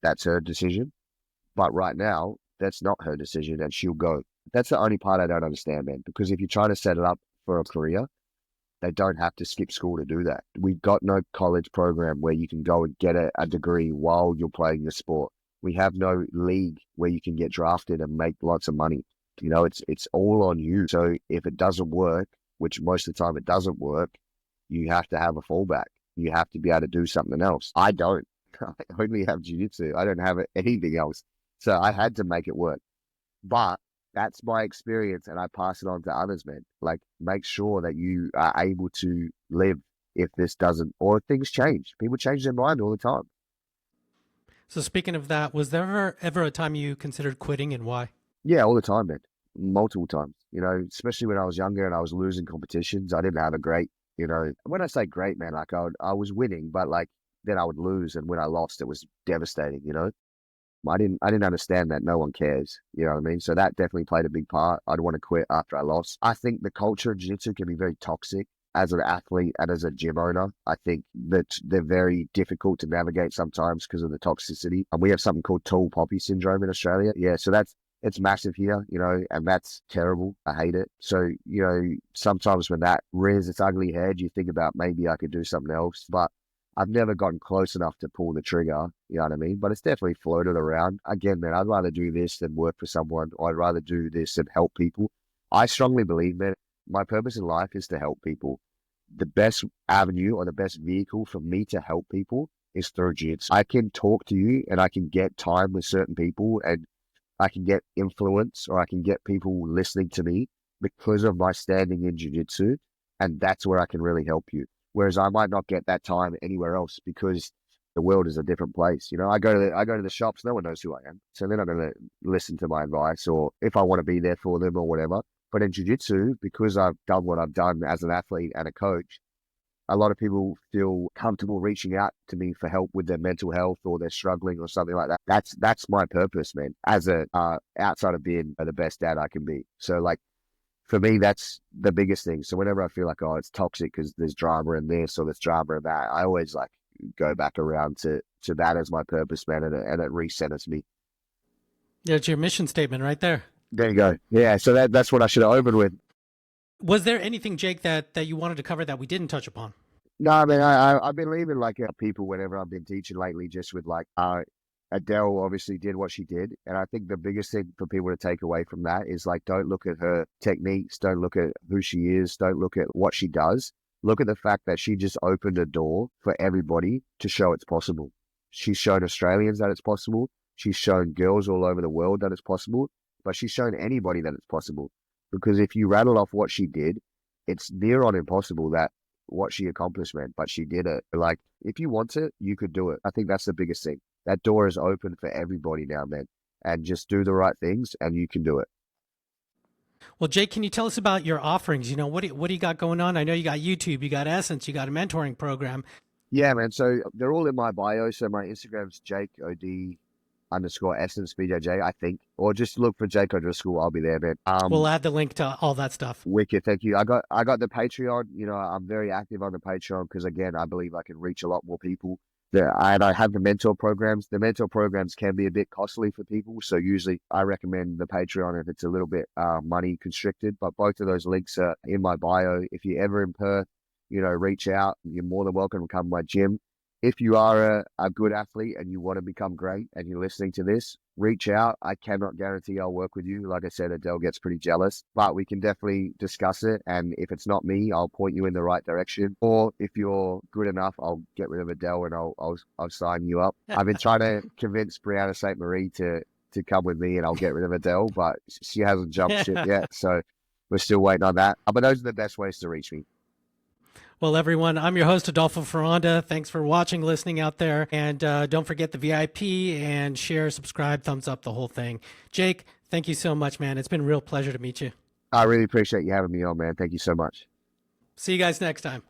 that's her decision. But right now, that's not her decision and she'll go. That's the only part I don't understand, man. Because if you're trying to set it up for a career, they don't have to skip school to do that. We've got no college program where you can go and get a degree while you're playing your sport. We have no league where you can get drafted and make lots of money. It's all on you. So if it doesn't work, which most of the time it doesn't work, you have to have a fallback. You have to be able to do something else. I don't. I only have jiu-jitsu. I don't have anything else. So I had to make it work. But that's my experience and I pass it on to others, man. Like make sure that you are able to live if this doesn't, or things change. People change their mind all the time. So speaking of that, was there ever a time you considered quitting, and why? Yeah, all the time, man. Multiple times, especially when I was younger and I was losing competitions. I didn't have a great, when I say great, man, like I was winning, but like then I would lose. And when I lost, it was devastating. I didn't understand that no one cares. You know what I mean? So that definitely played a big part. I'd want to quit after I lost. I think the culture of jiu-jitsu can be very toxic. as an athlete and as a gym owner. I think that they're very difficult to navigate sometimes because of the toxicity. And we have something called tall poppy syndrome in Australia. Yeah, so it's massive here, and that's terrible. I hate it. So, sometimes when that rears its ugly head, you think about maybe I could do something else, but I've never gotten close enough to pull the trigger, you know what I mean? But it's definitely floated around. Again, man, I'd rather do this than work for someone. I'd rather do this and help people. I strongly believe, man, my purpose in life is to help people. The best avenue or the best vehicle for me to help people is through jiu-jitsu. I can talk to you and I can get time with certain people and I can get influence or I can get people listening to me because of my standing in jiu-jitsu. And that's where I can really help you. Whereas I might not get that time anywhere else because the world is a different place. I go to the shops, no one knows who I am. So they're not going to listen to my advice or if I want to be there for them or whatever. But in jiu-jitsu, because I've done what I've done as an athlete and a coach, a lot of people feel comfortable reaching out to me for help with their mental health or they're struggling or something like that. That's my purpose, man, as a outside of being the best dad I can be. So like for me, that's the biggest thing. So whenever I feel like, oh, it's toxic because there's drama in this or there's drama in that, I always like go back around to that as my purpose, man, and it recenters me. Yeah, it's your mission statement right there. There you go. Yeah, so that's what I should have opened with. Was there anything, Jake, that you wanted to cover that we didn't touch upon? No, I mean, I've been leaving like people whenever I've been teaching lately, just with like Adele obviously did what she did. And I think the biggest thing for people to take away from that is like, don't look at her techniques, don't look at who she is, don't look at what she does. Look at the fact that she just opened a door for everybody to show it's possible. She's shown Australians that it's possible. She's shown girls all over the world that it's possible, but she's shown anybody that it's possible. Because if you rattle off what she did, it's near on impossible that what she accomplished, man, but she did it. Like, if you want it, you could do it. I think that's the biggest thing. That door is open for everybody now, man. And just do the right things and you can do it. Well, Jake, can you tell us about your offerings? What do you got going on? I know you got YouTube, you got Essence, you got a mentoring program. Yeah, man. So they're all in my bio. So my Instagram's Jake_Essence BJJ, I think. Or just look for Jake O'Driscoll. I'll be there, man. We'll add the link to all that stuff. Wicked, thank you. I got the Patreon. I'm very active on the Patreon because again, I believe I can reach a lot more people. And I have the mentor programs. The mentor programs can be a bit costly for people. So usually I recommend the Patreon if it's a little bit money constricted. But both of those links are in my bio. If you're ever in Perth, reach out. You're more than welcome to come to my gym. If you are a good athlete and you want to become great and you're listening to this, reach out. I cannot guarantee I'll work with you. Like I said, Adele gets pretty jealous, but we can definitely discuss it. And if it's not me, I'll point you in the right direction. Or if you're good enough, I'll get rid of Adele and I'll sign you up. I've been trying to convince Brianna St. Marie to come with me and I'll get rid of Adele, but she hasn't jumped ship yet. So we're still waiting on that. But those are the best ways to reach me. Well, everyone, I'm your host, Adolfo Ferranda. Thanks for watching, listening out there. And don't forget the VIP and share, subscribe, thumbs up, the whole thing. Jake, thank you so much, man. It's been a real pleasure to meet you. I really appreciate you having me on, man. Thank you so much. See you guys next time.